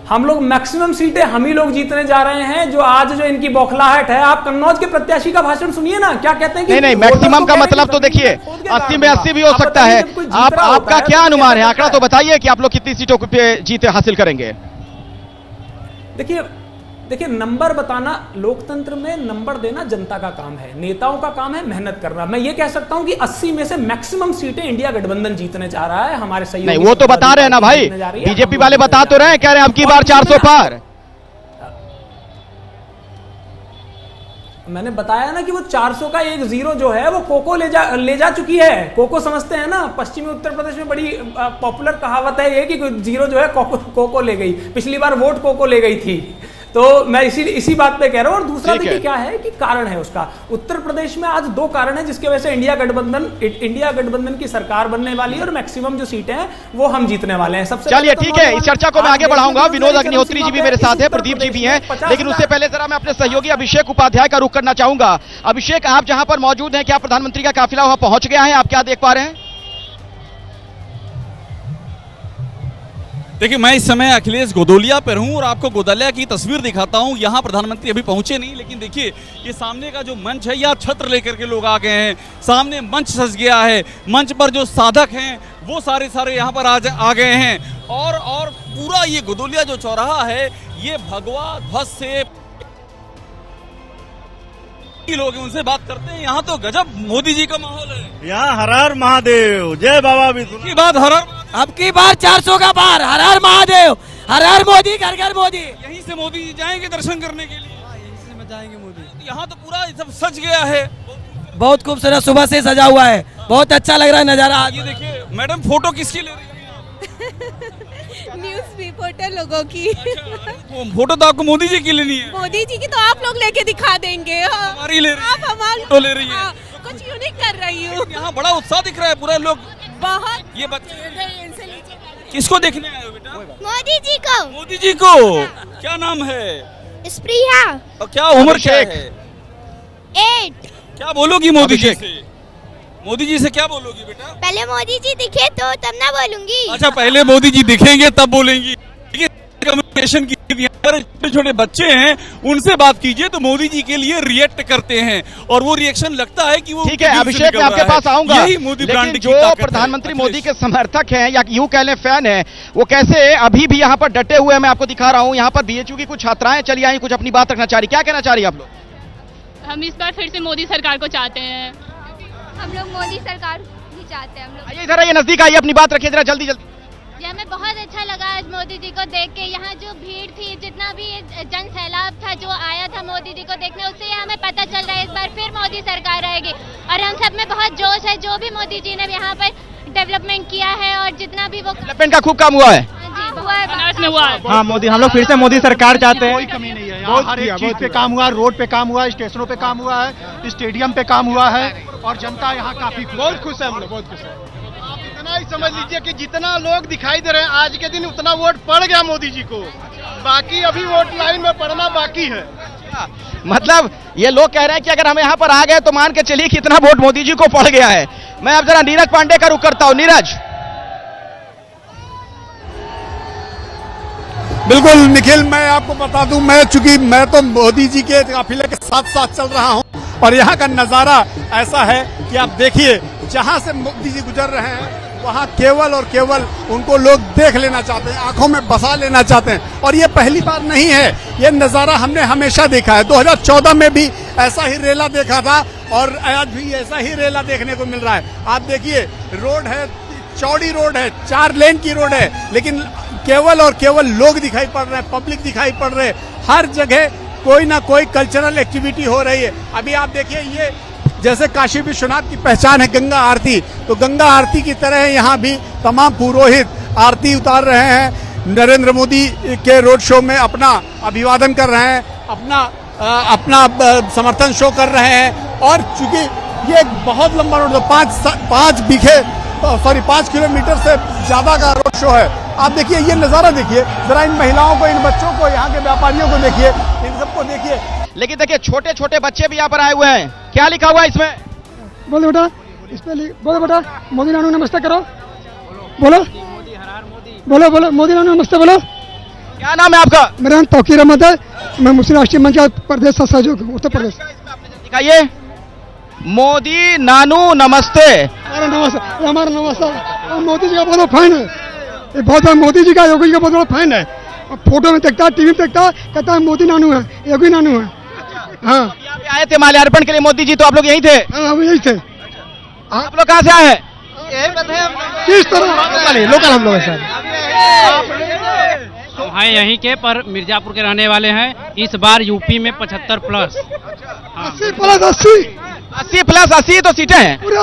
हम लोग मैक्सिमम सीटें हम ही लोग जीतने जा रहे हैं। जो आज जो इनकी बौखलाहट है, आप कन्नौज के प्रत्याशी का भाषण सुनिए ना, क्या कहते हैं कि नहीं, मैक्सिमम का मतलब तो देखिए 80 में 80 भी हो सकता है। आपका क्या अनुमान है? आंकड़ा तो बताइए कि आप लोग कितनी सीटों पे जीते हासिल करेंगे। देखिए, नंबर बताना, लोकतंत्र में नंबर देना जनता का काम है, नेताओं का काम है मेहनत करना। मैं ये कह सकता हूं कि 80 में से मैक्सिमम सीटें इंडिया गठबंधन जीतने जा रहा है। हमारे सहयोगी नहीं, वो तो बता रहे हैं ना भाई, बीजेपी वाले बता तो रहे हैं, कह रहे हैं अब की बार 400 पार। मैंने बताया ना कि वो 400 का एक जीरो जो है वो कोको ले जा चुकी है। कोको समझते हैं ना, पश्चिमी उत्तर प्रदेश में बड़ी पॉपुलर कहावत है ये कि जीरो जो है कोको ले गई। पिछली बार वोट कोको ले गई थी। तो मैं इसी बात पे कह रहा हूं। और दूसरा देखिए क्या है कि कारण है उसका, उत्तर प्रदेश में आज 2 कारण है जिसकी वजह से इंडिया गठबंधन की सरकार बनने वाली है और मैक्सिमम जो सीटें हैं वो हम जीतने वाले हैं। सबसे चलिए ठीक है, इस चर्चा को मैं आगे बढ़ाऊंगा। विनोद अग्निहोत्री जी भी मेरे साथ है, प्रदीप जी भी हैं, लेकिन उससे पहले जरा मैं अपने सहयोगी अभिषेक उपाध्याय का रुख करना चाहूंगा। अभिषेक, आप जहां पर मौजूद हैं, क्या प्रधानमंत्री का काफिला वहां पहुंच गया है? आप क्या देख पा रहे हैं? देखिए, मैं इस समय अखिलेश गोदोलिया पर हूं और आपको गोदोलिया की तस्वीर दिखाता हूं। यहां प्रधानमंत्री अभी पहुंचे नहीं, लेकिन देखिए ये सामने का जो मंच है, यहाँ छत्र लेकर के लोग आ गए हैं। सामने मंच सज गया है, मंच पर जो साधक हैं वो सारे यहां पर आ गए हैं और पूरा ये गोदोलिया जो चौराहा है ये भगवा ध्वज से लोग उनसे बात करते हैं। यहाँ तो गजब मोदी जी का माहौल है। यहाँ हर हर महादेव, जय बाबा विष्णु की बात। अब की बार 400 का पार, हर हर महादेव, हर हर मोदी, घर घर मोदी। यहीं से मोदी जी जाएंगे दर्शन करने के लिए? यहीं से जाएंगे मोदी। यहाँ तो पूरा सब सज गया है, बहुत खूबसूरत सुबह से सजा हुआ है, बहुत अच्छा लग रहा है नजारा। ये देखिए मैडम, फोटो किसकी ले रही है? न्यूज रिपोर्टर लोगों की। अच्छा, फोटो तो आपको मोदी जी की लेनी है? मोदी जी की तो आप लोग लेके दिखा देंगे। हमारी ले रही है, आप हमारी फोटो ले रही है। कुछ यूनिक कर रही हूँ। यहाँ बड़ा उत्साह दिख रहा है, पूरा लोग बहुत। ये बच्चे किसको देखने आए हो बेटा? मोदी जी को। मोदी जी को। क्या नाम है? स्प्रिया। और क्या उम्र क्या है? 8। क्या बोलोगी मोदी जी से? मोदी जी से क्या बोलोगी बेटा? पहले मोदी जी दिखे तो तब ना बोलूंगी। अच्छा, पहले मोदी जी दिखेंगे तब बोलेंगी। कम्युनिकेशन की छोटे छोटे बच्चे हैं, उनसे बात कीजिए तो मोदी जी के लिए रिएक्ट करते हैं और वो रिएक्शन लगता है कि वो ठीक है। अभिषेक, मैं आपके पास आऊंगा, यही मोदी ब्रांड जो प्रधानमंत्री मोदी के समर्थक हैं या यूं कह लें फैन हैं, वो कैसे अभी भी यहाँ पर डटे हुए हैं। मैं आपको दिखा रहा हूँ, यहाँ पर बीएचयू की कुछ छात्राएं चली आई, कुछ अपनी बात रखना चाह रही। क्या कहना चाह रही है आप लोग? हम इस बार फिर से मोदी सरकार को चाहते हैं। हम लोग मोदी सरकार ही चाहते हैं। हम लोग आइए इधर आइए, नजदीक आइए, अपनी बात रखिए जरा जल्दी जल्दी। ये हमें बहुत अच्छा लगा आज मोदी जी को देख के। यहाँ जो भीड़ थी, जितना भी जन सैलाब था जो आया था मोदी जी को देखने, उससे हमें पता चल रहा है इस बार फिर मोदी सरकार आएगी। और हम सब में बहुत जोश है, जो भी मोदी जी ने यहाँ पर डेवलपमेंट किया है और जितना भी वो डेवलपमेंट का खूब काम हुआ है। बनारस में हुआ है। हाँ मोदी, हम लोग फिर से मोदी सरकार चाहते हैं। कोई कमी नहीं है, यहाँ हर एक चीज पे काम हुआ है, रोड पे काम हुआ है, स्टेशनों पे काम हुआ है, स्टेडियम पे काम हुआ है और जनता यहाँ काफी बहुत खुश है। हम लोग बहुत खुश है। आप इतना ही समझ लीजिए कि जितना लोग दिखाई दे रहे हैं आज के दिन, उतना वोट पड़ गया मोदी जी को, बाकी अभी वोट लाइन में पड़ना बाकी है। मतलब ये लोग कह रहे हैं कि अगर हम यहाँ पर आ गए तो मान के चलिए कितना वोट मोदी जी को पड़ गया है। मैं अब जरा नीरज पांडे का रुख करता हूँ। नीरज। बिल्कुल निखिल, मैं आपको बता दूं, चूंकि मैं तो मोदी जी के काफिले के साथ साथ चल रहा हूं और यहाँ का नजारा ऐसा है कि आप देखिए, जहां से मोदी जी गुजर रहे हैं वहां केवल और केवल उनको लोग देख लेना चाहते हैं, आंखों में बसा लेना चाहते हैं। और ये पहली बार नहीं है, ये नजारा हमने हमेशा देखा है। 2014 में भी ऐसा ही रेला देखा था और आज भी ऐसा ही रेला देखने को मिल रहा है। आप देखिए, रोड है, चौड़ी रोड है, 4 लेन की रोड है, लेकिन केवल और केवल लोग दिखाई पड़ रहे हैं, पब्लिक दिखाई पड़ रहे हैं। हर जगह कोई ना कोई कल्चरल एक्टिविटी हो रही है। अभी आप देखिए, ये जैसे काशी विश्वनाथ की पहचान है गंगा आरती, तो गंगा आरती की तरह यहाँ भी तमाम पुरोहित आरती उतार रहे हैं। नरेंद्र मोदी के रोड शो में अपना अभिवादन कर रहे हैं, अपना समर्थन शो कर रहे हैं। और चूंकि ये एक बहुत लंबा रोड, 5 किलोमीटर से ज्यादा का रोड शो है। आप देखिए, ये नजारा देखिए जरा, इन महिलाओं को, इन बच्चों को, यहाँ के व्यापारियों को देखिए, इन सबको देखिए। लेकिन देखिए छोटे छोटे बच्चे भी यहाँ पर आए हुए हैं। क्या लिखा हुआ है इसमें? बोलो बेटा, इसमें बोलो बेटा, मोदी नानू नमस्ते करो, बोलो बोलो बोलो, मोदी नानू नमस्ते बोलो। क्या नाम है आपका? मेरा नाम तौकीर अहमद है, मैं मुस्लिम राष्ट्रीय मंच का प्रदेश सहयोग हूँ, उत्तर प्रदेश। दिखाइए, मोदी नानू नमस्ते। हमारा नमस्कार। मोदी जी का बहुत बड़ा फैन है, ये बहुत बड़ा मोदी जी का, योगी जी का बहुत बड़ा फैन है। और फोटो में देखता है, टीवी में देखता है, कहता है मोदी नानू है, योगी नानू है। हाँ, आए थे माल्यार्पण के लिए मोदी जी, तो आप लोग यहीं थे? हाँ, हम यही थे। आप लोग कहाँ से आए हैं? किस तरह लोकल हम लोग हैं। हाँ यहीं के, पर मिर्जापुर के रहने वाले हैं। इस बार यूपी में 75 प्लस 80 प्लस 80 80 प्लस 80 तो सीटें हैं, पूरे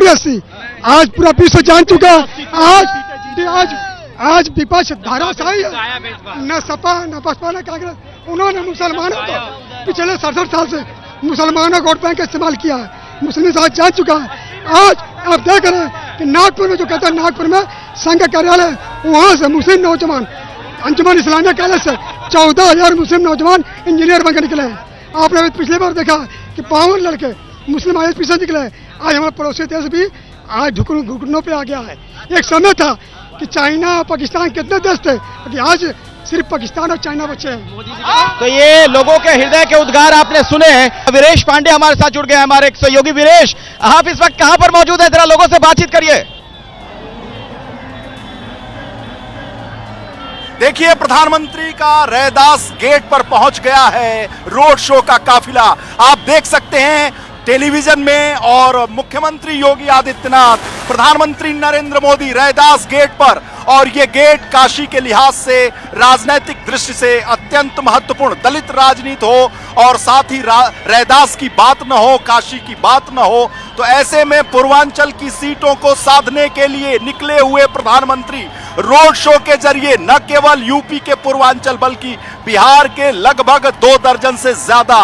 80। आज पूरा विश्व जान चुका। आज विपक्ष धाराशाही है, न सपा न बसपा न कांग्रेस। उन्होंने मुसलमानों को पिछले 67 साल से मुसलमानों को वोट बैंक का इस्तेमाल किया है। मुस्लिम समाज जान चुका है। आज आप देख रहे हैं कि नागपुर में, जो कहते हैं नागपुर में संघ कार्यालय, वहां से मुस्लिम नौजवान अंजुमन इस्लामिया कॉलेज से 14,000 मुस्लिम नौजवान इंजीनियर बनकर निकले हैं। आपने पिछले बार देखा कि 52 लड़के मुस्लिम ISP से निकले। आज हमारे पड़ोसी देश भी आज घुटनों पे आ गया है। एक समय था कि चाइना और पाकिस्तान कितने देश थे, आज सिर्फ पाकिस्तान और चाइना बचे हैं। तो ये लोगों के हृदय के उद्गार आपने सुने। वीरेश पांडे हमारे साथ जुड़ गए, हमारे एक सहयोगी। वीरेश, आप इस वक्त कहां पर मौजूद हैं? जरा लोगों से बातचीत करिए। देखिए, प्रधानमंत्री का रैदास गेट पर पहुंच गया है रोड शो का काफिला। आप देख सकते हैं टेलीविजन में, और मुख्यमंत्री योगी आदित्यनाथ, प्रधानमंत्री नरेंद्र मोदी रैदास गेट पर। और ये गेट काशी के लिहाज से, राजनीतिक दृष्टि से अत्यंत महत्वपूर्ण, दलित राजनीति हो और साथ ही रैदास की बात न हो, काशी की बात न हो, तो ऐसे में पूर्वांचल की सीटों को साधने के लिए निकले हुए प्रधानमंत्री रोड शो के जरिए न केवल यूपी के पूर्वांचल बल्कि बिहार के लगभग 2 दर्जन से ज्यादा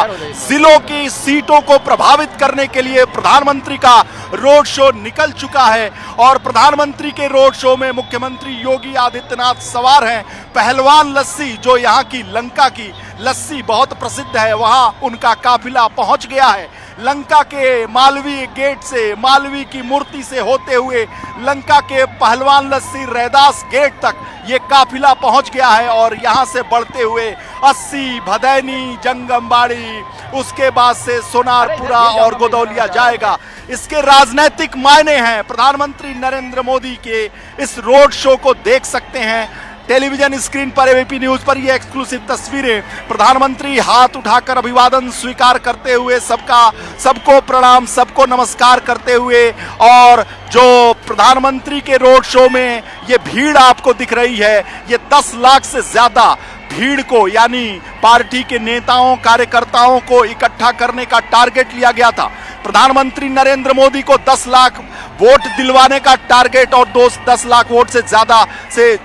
जिलों की सीटों को प्रभावित करने के लिए प्रधानमंत्री का रोड शो निकल चुका है। और प्रधानमंत्री के रोड शो में मुख्यमंत्री योगी आदित्यनाथ सवार हैं। पहलवान लस्सी, जो यहाँ की लंका की लस्सी बहुत प्रसिद्ध है, वहां उनका काफिला पहुंच गया है। लंका के मालवीय गेट से, मालवी की मूर्ति से होते हुए लंका के पहलवान लस्सी रैदास गेट तक ये काफिला पहुंच गया है। और यहां से बढ़ते हुए 80, भदैनी, जंगमबाड़ी, उसके बाद से सोनारपुरा और गोदौलिया जाएगा। इसके राजनीतिक मायने हैं। प्रधानमंत्री नरेंद्र मोदी के इस रोड शो को देख सकते हैं। टेलीविजन स्क्रीन पर एबीपी न्यूज पर ये एक्सक्लूसिव तस्वीरें, प्रधानमंत्री हाथ उठाकर अभिवादन स्वीकार करते हुए सबको प्रणाम, सबको नमस्कार करते हुए, और जो प्रधानमंत्री के रोड शो में ये भीड़ आपको दिख रही है, ये 10 लाख से ज्यादा भीड़ को, यानी पार्टी के नेताओं कार्यकर्ताओं को इकट्ठा करने का टारगेट लिया गया था। प्रधानमंत्री नरेंद्र मोदी को 10 लाख वोट दिलवाने का टारगेट और 10 लाख वोट से ज्यादा से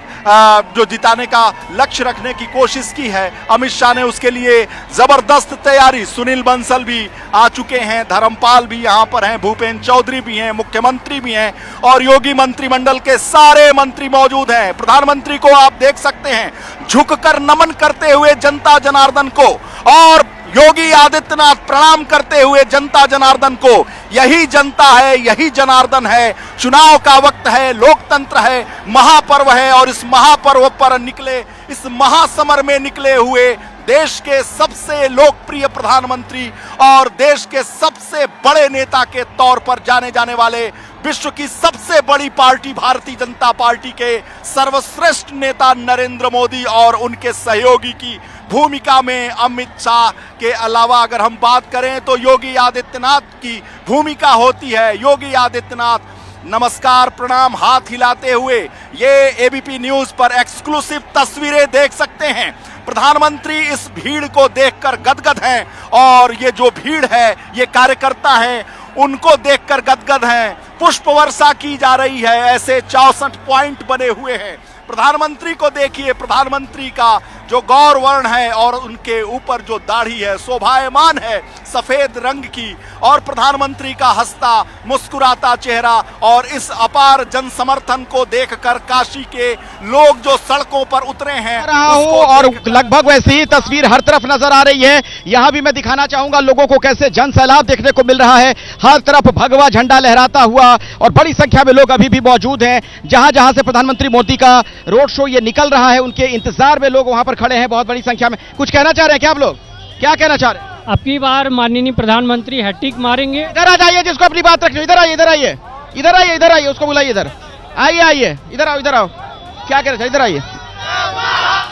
जो जिताने का लक्ष्य रखने की कोशिश की है अमित शाह ने, उसके लिए जबरदस्त तैयारी। सुनील बंसल भी आ चुके हैं, धर्मपाल भी यहां पर हैं, भूपेंद्र चौधरी भी हैं, मुख्यमंत्री भी हैं और योगी मंत्रिमंडल के सारे मंत्री मौजूद हैं। प्रधानमंत्री को आप देख सकते हैं झुककर नमन करते हुए जनता जनार्दन को, और योगी आदित्यनाथ प्रणाम करते हुए जनता जनार्दन को। यही जनता है, यही जनार्दन है। चुनाव का वक्त है, लोकतंत्र है, महापर्व है, और इस महापर्व पर निकले, इस महासमर में निकले हुए देश के सबसे लोकप्रिय प्रधानमंत्री और देश के सबसे बड़े नेता के तौर पर जाने जाने वाले, विश्व की सबसे बड़ी पार्टी भारतीय जनता पार्टी के सर्वश्रेष्ठ नेता नरेंद्र मोदी और उनके सहयोगी की भूमिका में अमित शाह के अलावा अगर हम बात करें तो योगी आदित्यनाथ की भूमिका होती है। योगी आदित्यनाथ नमस्कार प्रणाम हाथ हिलाते हुए ये एबीपी न्यूज पर एक्सक्लूसिव तस्वीरें देख सकते हैं। प्रधानमंत्री इस भीड़ को देखकर गदगद हैं, और ये जो भीड़ है ये कार्यकर्ता हैं, उनको देखकर गदगद हैं। पुष्प वर्षा की जा रही है, ऐसे 64 पॉइंट बने हुए हैं। प्रधानमंत्री को देखिए, प्रधानमंत्री का जो गौर वर्ण है और उनके ऊपर जो दाढ़ी है शोभायमान है सफेद रंग की, और प्रधानमंत्री का हंसता मुस्कुराता चेहरा, और इस अपार जन समर्थन को देखकर काशी के लोग जो सड़कों पर उतरे हैं और लगभग वैसी ही तस्वीर हर तरफ नजर आ रही है। यहां भी मैं दिखाना चाहूंगा लोगों को कैसे जन सैलाब देखने को मिल रहा है। हर तरफ भगवा झंडा लहराता हुआ, और बड़ी संख्या में लोग अभी भी मौजूद हैं। जहां जहां से प्रधानमंत्री मोदी का रोड शो ये निकल रहा है, उनके इंतजार में लोग वहां पर खड़े हैं बहुत बड़ी संख्या में। कुछ कहना चाह रहे हैं क्या आप लोग? क्या कहना चाह रहे हैं? अब की बार माननीय प्रधानमंत्री हैट्रिक मारेंगे। इधर आ जाइए, जिसको अपनी बात रखनी, इधर आइए, इधर आइए, इधर आइए, इधर आइए, उसको बुलाइए, इधर आइए, आइए, इधर आओ, इधर आओ। क्या कहना चाहिए? इधर आइए,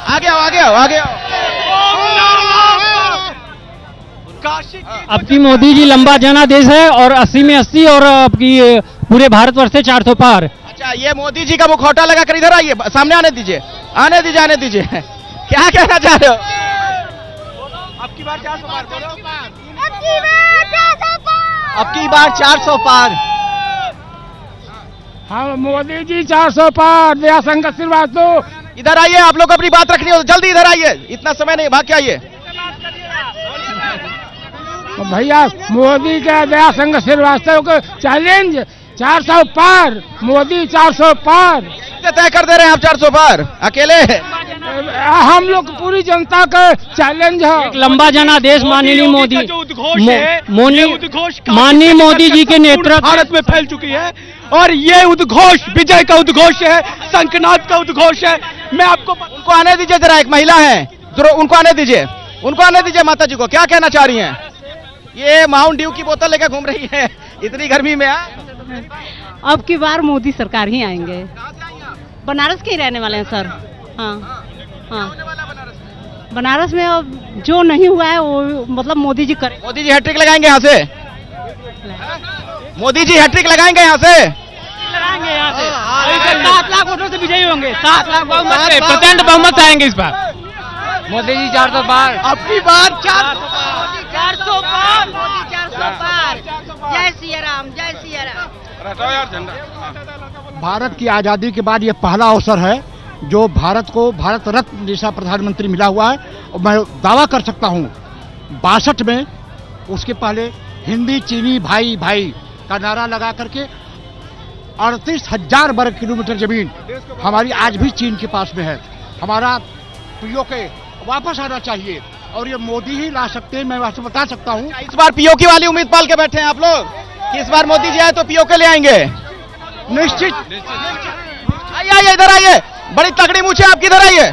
आगे आओ, आगे आओ, आगे आओ। अब की मोदी जी लंबा जनादेश है, और 80 में 80, और अब की पूरे भारतवर्ष से 400 पार। अच्छा, ये मोदी जी का मुखौटा लगा कर इधर आइए, सामने आने दीजिए, आने दीजिए, आने दीजिए। क्या कहना चाह रहे हो? अब की बार 400 पार बोलो। अब की बार 400 पार। हाँ, मोदी जी 400 पार। दया शंकर श्रीवास्तव, इधर आइए, आप लोग अपनी बात रखनी हो जल्दी इधर आइए, इतना समय नहीं, भाग के आइए। भैया मोदी का दया शंकर श्रीवास्तव को चैलेंज 400 पार, मोदी 400 पार तय कर दे रहे हैं आप। 400 पार अकेले हम लोग पूरी जनता का चैलेंज है। एक लंबा जनादेश माननीय मोदी, माननीय मोदी जी के नेतृत्व भारत में फैल चुकी है, और ये उद्घोष विजय का उद्घोष है, शंखनाद का उद्घोष है। मैं आपको उनको आने दीजिए, जरा एक महिला है, उनको आने दीजिए, उनको आने दीजिए। माता जी को क्या कहना चाह रही हैं? ये माउंट ड्यू की बोतल लेकर घूम रही है इतनी गर्मी में। अब की बार मोदी सरकार ही आएंगे। बनारस के ही रहने वाले हैं सर। हाँ हाँ, बनारस में अब जो नहीं हुआ है वो मतलब मोदी जी करें। मोदी जी हैट्रिक लगाएंगे यहाँ से, मोदी जी हैट्रिक लगाएंगे यहाँ से, लगाएंगे यहाँ से। 7 लाख वोटों से विजयी होंगे, 7 लाख बहुमत से, प्रचंड बहुमत आएंगे इस बार। मोदी जी 400 पार, अब की बार 400 पार, मोदी 400 पार। जय सिया राम, जय सिया राम। भारत की आज़ादी के बाद ये पहला अवसर है जो भारत को भारत रत्न जैसा प्रधानमंत्री मिला हुआ है। और मैं दावा कर सकता हूँ 62 में उसके पहले हिंदी चीनी भाई भाई का नारा लगा करके 38,000 वर्ग किलोमीटर जमीन हमारी आज भी चीन के पास में है। हमारा पीओके वापस आना चाहिए, और ये मोदी ही ला सकते हैं। मैं आपसे बता सकता हूँ इस बार पीओके वाली उम्मीद पाल के बैठे हैं आप लोग कि इस बार मोदी जी आए तो पीओके ले आएंगे। निश्चित। आइए, आइए, इधर आइए, बड़ी तगड़ी मूछें आपकी, इधर आइए,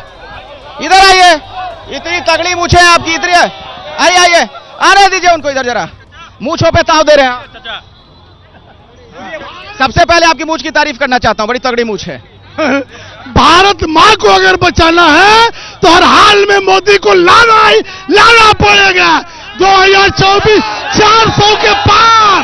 इधर आइए, इतनी तगड़ी मूछें आपकी, इधर आइए, आइए, आने दीजिए उनको इधर, जरा मूछों पे ताव दे रहे हैं। सबसे पहले आपकी मूछ की तारीफ करना चाहता हूं, बड़ी तगड़ी मूछ है। भारत माँ को अगर बचाना है तो हर हाल में मोदी को लाना पड़ेगा। 2024 400 के पार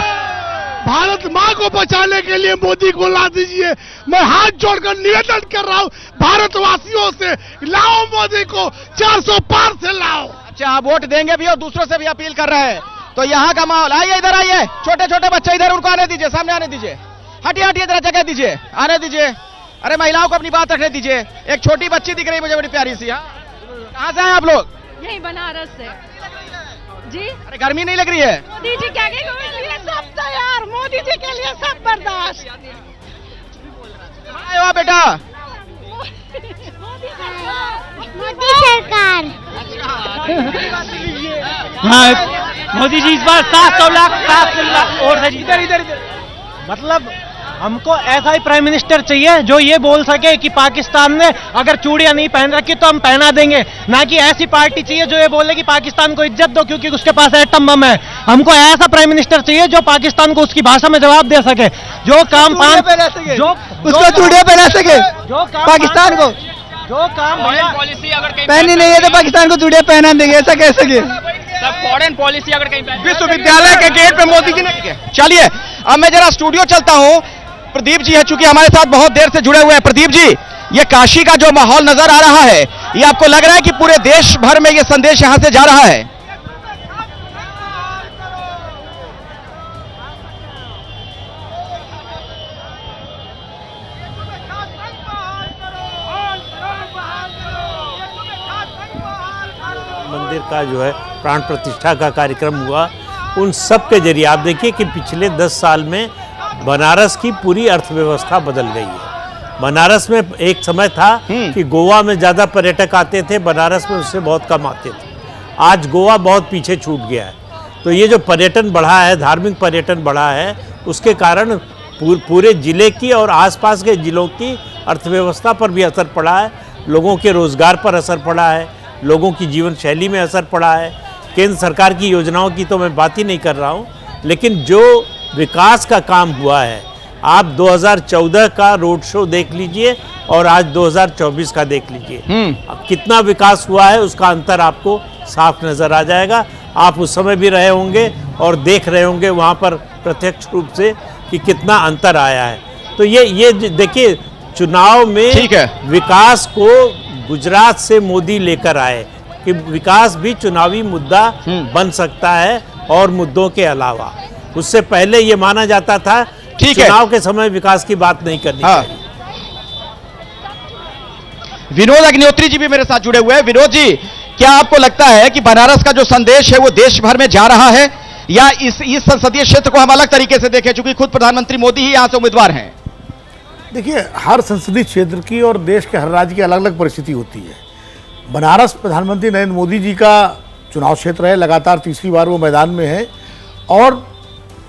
भारत माँ को बचाने के लिए मोदी को ला दीजिए। मैं हाथ जोड़कर निवेदन कर रहा हूँ भारतवासियों से, लाओ मोदी को 400 पार से लाओ। अच्छा, आप वोट देंगे भी और दूसरों से भी अपील कर रहे हैं, तो यहाँ का माहौल। आइए इधर आइए, छोटे छोटे बच्चे इधर, उनको आने दीजिए, सामने आने दीजिए। हटिए हटिए, जरा जगह दीजिए, आने दीजिए। अरे महिलाओं को अपनी बात रखने दीजिए। एक छोटी बच्ची दिख रही है मुझे, बड़ी प्यारी सी। हाँ, कहाँ से आए आप लोग? यही बनारस से जी। अरे गर्मी नहीं लग रही है? मोदी जी के लिए सब तैयार, मोदी जी के लिए सब बर्दाश्त। आए हो बेटा? मोदी सरकार। हाँ, मोदी जी इस बार 700 लाख और इधर मतलब हमको ऐसा ही प्राइम मिनिस्टर चाहिए जो ये बोल सके कि पाकिस्तान ने अगर चूड़ियां नहीं पहन रखी तो हम पहना देंगे, ना कि ऐसी पार्टी चाहिए जो ये बोले कि पाकिस्तान को इज्जत दो क्योंकि उसके पास एटम बम है। हमको ऐसा प्राइम मिनिस्टर चाहिए जो पाकिस्तान को उसकी भाषा में जवाब दे सके, जो काम जो उसको चूड़ियां पहना सके, जो पाकिस्तान को जो काम पॉलिसी अगर पहनी नहीं है तो पाकिस्तान को चूड़ियां पहना देंगे, ऐसा कह सके। फॉरेन पॉलिसी अगर कहीं विश्वविद्यालय के गेट पे मोदी जी ने। चलिए अब मैं जरा स्टूडियो चलता हूँ। प्रदीप जी है चूंकि हमारे साथ बहुत देर से जुड़े हुए हैं। प्रदीप जी, ये काशी का जो माहौल नजर आ रहा है, ये आपको लग रहा है कि पूरे देश भर में ये संदेश यहां से जा रहा है? मंदिर का जो है प्राण प्रतिष्ठा का कार्यक्रम हुआ, उन सब के जरिए आप देखिए कि पिछले 10 साल में बनारस की पूरी अर्थव्यवस्था बदल गई है। बनारस में एक समय था कि गोवा में ज़्यादा पर्यटक आते थे, बनारस में उससे बहुत कम आते थे। आज गोवा बहुत पीछे छूट गया है। तो ये जो पर्यटन बढ़ा है, धार्मिक पर्यटन बढ़ा है, उसके कारण पूरे ज़िले की और आसपास के ज़िलों की अर्थव्यवस्था पर भी असर पड़ा है, लोगों के रोज़गार पर असर पड़ा है, लोगों की जीवन शैली में असर पड़ा है। केंद्र सरकार की योजनाओं की तो मैं बात ही नहीं कर रहा हूँ, लेकिन जो विकास का काम हुआ है, आप 2014 का रोड शो देख लीजिए और आज 2024 का देख लीजिए, कितना विकास हुआ है उसका अंतर आपको साफ नज़र आ जाएगा। आप उस समय भी रहे होंगे और देख रहे होंगे वहाँ पर प्रत्यक्ष रूप से कि कितना अंतर आया है। तो ये देखिए, चुनाव में विकास को गुजरात से मोदी लेकर आए कि विकास भी चुनावी मुद्दा बन सकता है और मुद्दों के अलावा। उससे पहले ये माना जाता था कि चुनाव के समय विकास की बात नहीं करनी चाहिए। विनोद अग्निहोत्री जी भी मेरे साथ जुड़े हुए हैं। विनोद जी, क्या आपको लगता है कि बनारस का जो संदेश है वो देश भर में जा रहा है, या इस संसदीय क्षेत्र को हम अलग तरीके से देखें, चूंकि खुद प्रधानमंत्री मोदी ही यहां से उम्मीदवार हैं? देखिए, हर संसदीय क्षेत्र की और देश के हर राज्य की अलग अलग परिस्थिति होती है। बनारस प्रधानमंत्री नरेंद्र मोदी जी का चुनाव क्षेत्र है, लगातार तीसरी बार वो मैदान में है और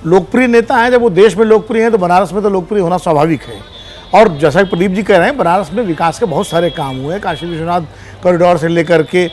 लोकप्रिय नेता हैं। जब वो देश में लोकप्रिय हैं तो बनारस में तो लोकप्रिय होना स्वाभाविक है। और जैसा कि प्रदीप जी कह रहे हैं, बनारस में विकास के बहुत सारे काम हुए हैं। काशी विश्वनाथ कॉरिडोर से लेकर के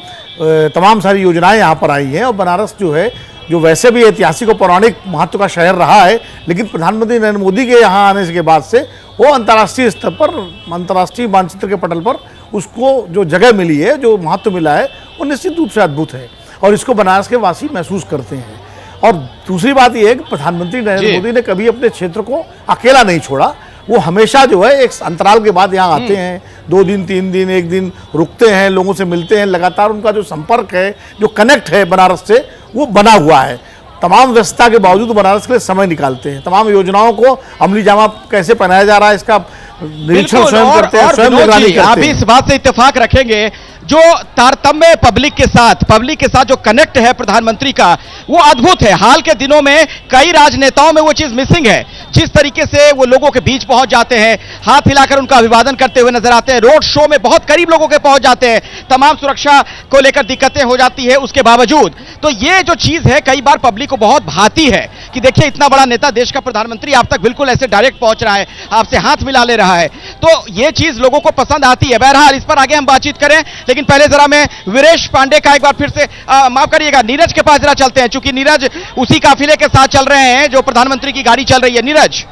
तमाम सारी योजनाएं यहाँ पर आई हैं। और बनारस जो है, जो वैसे भी ऐतिहासिक और पौराणिक महत्व का शहर रहा है, लेकिन प्रधानमंत्री नरेंद्र मोदी के यहाँ आने के बाद से वो अंतर्राष्ट्रीय स्तर पर, अंतर्राष्ट्रीय मानचित्र के पटल पर उसको जो जगह मिली है, जो महत्व मिला है, वो निश्चित रूप से अद्भुत है और इसको बनारस के वासी महसूस करते हैं। और दूसरी बात यह है कि प्रधानमंत्री नरेंद्र मोदी ने कभी अपने क्षेत्र को अकेला नहीं छोड़ा। वो हमेशा जो है एक अंतराल के बाद यहाँ आते हैं, 2 दिन 3 दिन 1 दिन रुकते हैं, लोगों से मिलते हैं। लगातार उनका जो संपर्क है, जो कनेक्ट है बनारस से, वो बना हुआ है। तमाम व्यस्तता के बावजूद बनारस के लिए समय निकालते हैं। तमाम योजनाओं को अमली जामा कैसे पहनाया जा रहा है इसका निरीक्षण स्वयं करते हैं, स्वयं निगरानी करते हैं। आप इस बात से इत्तेफाक रखेंगे, जो तारतम्य पब्लिक के साथ जो कनेक्ट है प्रधानमंत्री का, वो अद्भुत है। हाल के दिनों में कई राजनेताओं में वो चीज मिसिंग है। जिस तरीके से वो लोगों के बीच पहुंच जाते हैं, हाथ हिलाकर उनका अभिवादन करते हुए नजर आते हैं, रोड शो में बहुत करीब लोगों के पहुंच जाते हैं, तमाम सुरक्षा को लेकर दिक्कतें हो जाती है उसके बावजूद। तो ये जो चीज है कई बार पब्लिक को बहुत भाती है कि देखिए, इतना बड़ा नेता, देश का प्रधानमंत्री आप तक बिल्कुल ऐसे डायरेक्ट पहुंच रहा है, आपसे हाथ मिला ले रहा है। तो ये चीज लोगों को पसंद आती है। बहरहाल इस पर आगे हम बातचीत करें, लेकिन पहले जरा मैं वीरेश पांडे का एक बार फिर से माफ करिएगा, नीरज के पास जरा चलते हैं, चूंकि नीरज उसी काफिले के साथ चल रहे हैं जो प्रधानमंत्री की गाड़ी चल रही है। नीरज,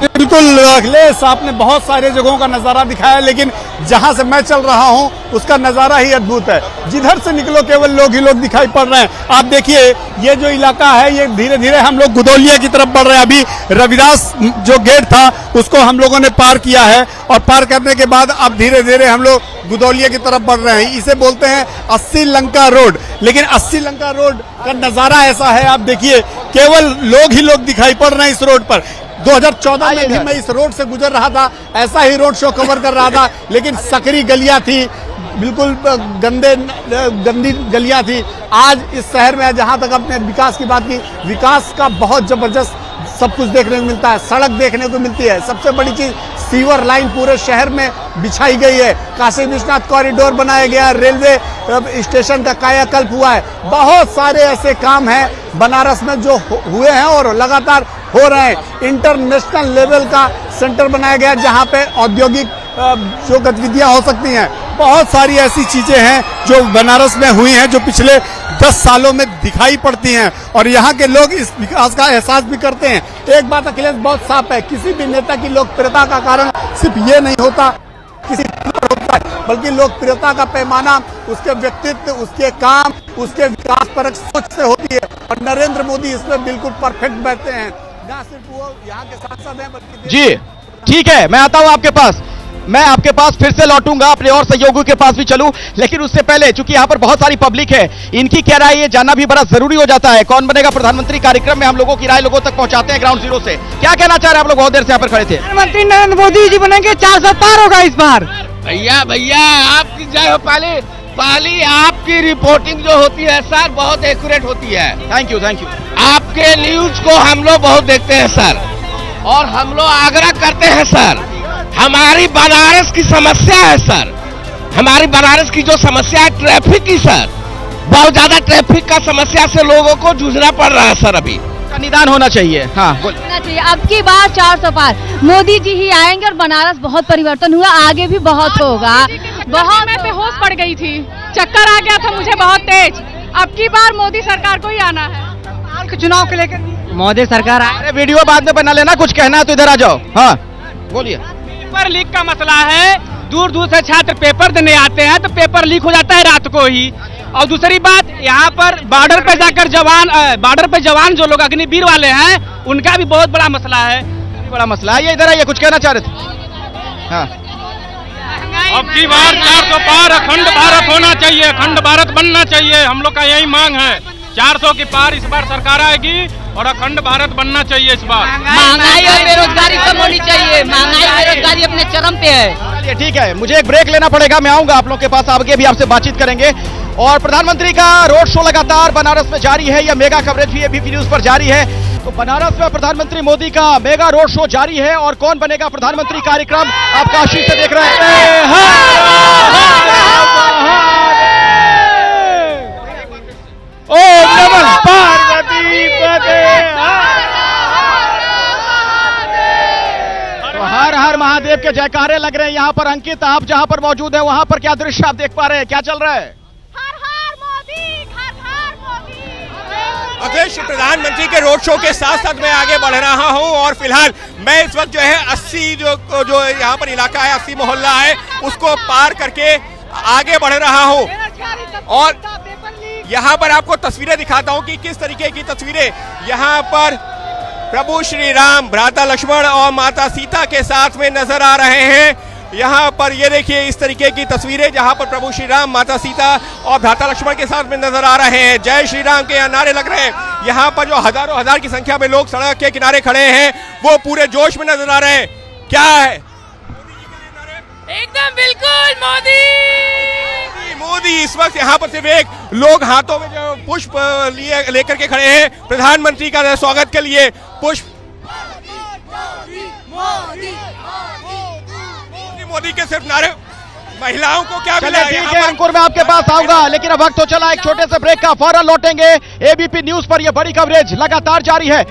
बिल्कुल अखिलेश, आपने बहुत सारे जगहों का नजारा दिखाया, लेकिन जहां से मैं चल रहा हूं उसका नजारा ही अद्भुत है। जिधर से निकलो केवल लोग ही लोग दिखाई पड़ रहे हैं। आप देखिए ये जो इलाका है, ये धीरे धीरे हम लोग गुदौलिया की तरफ बढ़ रहे हैं। अभी रविदास जो गेट था उसको हम लोगों ने पार किया है और पार करने के बाद अब धीरे धीरे हम लोग गुदौलिया की तरफ बढ़ रहे हैं। इसे बोलते हैं 80 लंका रोड, लेकिन 80 लंका रोड का नजारा ऐसा है, आप देखिए केवल लोग ही लोग दिखाई पड़ रहे हैं इस रोड पर। 2014 में भी मैं इस रोड से गुजर रहा था, ऐसा ही रोड शो कवर कर रहा था, लेकिन सकरी गलियां थी, बिल्कुल गंदी गलियां थी। आज इस शहर में जहां तक अपने विकास की बात की, विकास का बहुत जबरदस्त सब कुछ देखने को मिलता है। सड़क देखने को मिलती है, सबसे बड़ी चीज सीवर लाइन पूरे शहर में बिछाई गई है, काशी विश्वनाथ कॉरिडोर बनाया गया, रेलवे स्टेशन का कायाकल्प हुआ है। बहुत सारे ऐसे काम हैं बनारस में जो हुए हैं और लगातार हो रहे हैं। इंटरनेशनल लेवल का सेंटर बनाया गया जहां पे औद्योगिक जो गतिविधियां हो सकती हैं। बहुत सारी ऐसी चीजें हैं जो बनारस में हुई हैं, जो पिछले 10 सालों में दिखाई पड़ती हैं और यहाँ के लोग इस विकास का एहसास भी करते हैं। एक बात अखिलेश बहुत साफ है, किसी भी नेता की लोकप्रियता का कारण सिर्फ ये नहीं होता किसी होता है, बल्कि लोकप्रियता का पैमाना उसके व्यक्तित्व, उसके काम, उसके विकास परक सोच से होती है और नरेंद्र मोदी इसमें बिल्कुल परफेक्ट बैठते हैं। न सिर्फ वो यहाँ के सांसद हैं बल्कि जी ठीक है, मैं आता हूं आपके पास, मैं आपके पास फिर से लौटूंगा, अपने और सहयोगियों के पास भी चलूं, लेकिन उससे पहले चूंकि यहाँ पर बहुत सारी पब्लिक है, इनकी क्या राय ये जानना भी बड़ा जरूरी हो जाता है। कौन बनेगा प्रधानमंत्री कार्यक्रम में हम लोगों की राय लोगों तक पहुंचाते हैं ग्राउंड जीरो से। क्या कहना चाह रहे हैं आप लोग? बहुत देर से यहाँ पर खड़े थे। प्रधानमंत्री नरेंद्र मोदी जी बनेंगे, 400 पार होगा इस बार। भैया भैया आपकी जय हो। पहली आपकी रिपोर्टिंग जो होती है सर बहुत एक्यूरेट होती है। Thank you thank you. आपके न्यूज को हम लोग बहुत देखते हैं सर, और हम लोग आग्रह करते हैं सर, हमारी बनारस की समस्या है सर, हमारी बनारस की जो समस्या है ट्रैफिक की सर, बहुत ज्यादा ट्रैफिक का समस्या से लोगों को जूझना पड़ रहा है सर। अभी का निदान होना चाहिए। हाँ होना चाहिए। अब की बार 400 पार मोदी जी ही आएंगे और बनारस बहुत परिवर्तन हुआ, आगे भी बहुत होगा। बहुत मैं बेहोश पड़ गई थी, चक्कर आ गया था मुझे बहुत तेज। अब की बार मोदी सरकार को ही आना है। चुनाव के लेकर मोदी सरकार अरे वीडियो बाद में बना लेना, कुछ कहना है तो इधर आ जाओ। हाँ बोलिए। पेपर लीक का मसला है, दूर दूर से छात्र पेपर देने आते हैं तो पेपर लीक हो जाता है रात को ही। और दूसरी बात, यहाँ पर बॉर्डर पे जाकर बॉर्डर पे जवान जो लोग अग्निवीर वाले हैं उनका भी बहुत बड़ा मसला है। बड़ा मसला है ये, इधर आइए, कुछ कहना चाह रहे थे। हाँ अब की बार 400 पार अखंड भारत होना चाहिए, अखंड भारत बनना चाहिए, हम लोग का यही मांग है। 400 की पार इस बार सरकार आएगी और अखंड भारत बनना चाहिए इस बार। महंगाई और बेरोजगारी कम होनी चाहिए, महंगाई बेरोजगारी अपने चरम पे है। चलिए ठीक है, मुझे एक ब्रेक लेना पड़ेगा, मैं आऊंगा आप लोग के पास, आगे भी आपसे बातचीत करेंगे। और प्रधानमंत्री का रोड शो लगातार बनारस में जारी है, यह मेगा कवरेज भी एबीपी न्यूज पर जारी है। तो बनारस में प्रधानमंत्री मोदी का मेगा रोड शो जारी है और कौन बनेगा प्रधानमंत्री कार्यक्रम आप काशी से देख रहे हैं। ओम नमः पार्वती पते। तो हर हर महादेव के जयकारे लग रहे हैं यहाँ पर। अंकित, आप जहाँ पर मौजूद है वहाँ पर क्या दृश्य आप देख पा रहे हैं, क्या चल रहा है? अखिलेश, प्रधानमंत्री के रोड शो के साथ साथ मैं आगे बढ़ रहा हूं और फिलहाल मैं इस वक्त जो है 80 जो यहाँ पर इलाका है, 80 मोहल्ला है, उसको पार करके आगे बढ़ रहा हूं और यहाँ पर आपको तस्वीरें दिखाता हूं कि किस तरीके की तस्वीरें यहाँ पर प्रभु श्री राम, भ्राता लक्ष्मण और माता सीता के साथ में नजर आ रहे हैं। यहाँ पर ये देखिए इस तरीके की तस्वीरें जहाँ पर प्रभु श्री राम, माता सीता और भ्राता लक्ष्मण के साथ में नजर आ रहे हैं। जय श्री राम के नारे लग रहे हैं। यहाँ पर जो हजारों हजार की संख्या में लोग सड़क के किनारे खड़े हैं वो पूरे जोश में नजर आ रहे हैं। क्या है? एकदम बिल्कुल मोदी मोदी। इस वक्त यहाँ पर सिर्फ एक लोग हाथों में जो पुष्प लेकर के खड़े हैं प्रधानमंत्री का स्वागत के लिए। पुष्प मोदी के सिर्फ नारे, महिलाओं को क्या मिला? ठीक है अंकुर, मैं आपके पास आऊंगा, लेकिन अब वक्त हो चला एक छोटे से ब्रेक का। फौरन लौटेंगे। एबीपी न्यूज पर यह बड़ी कवरेज लगातार जारी है।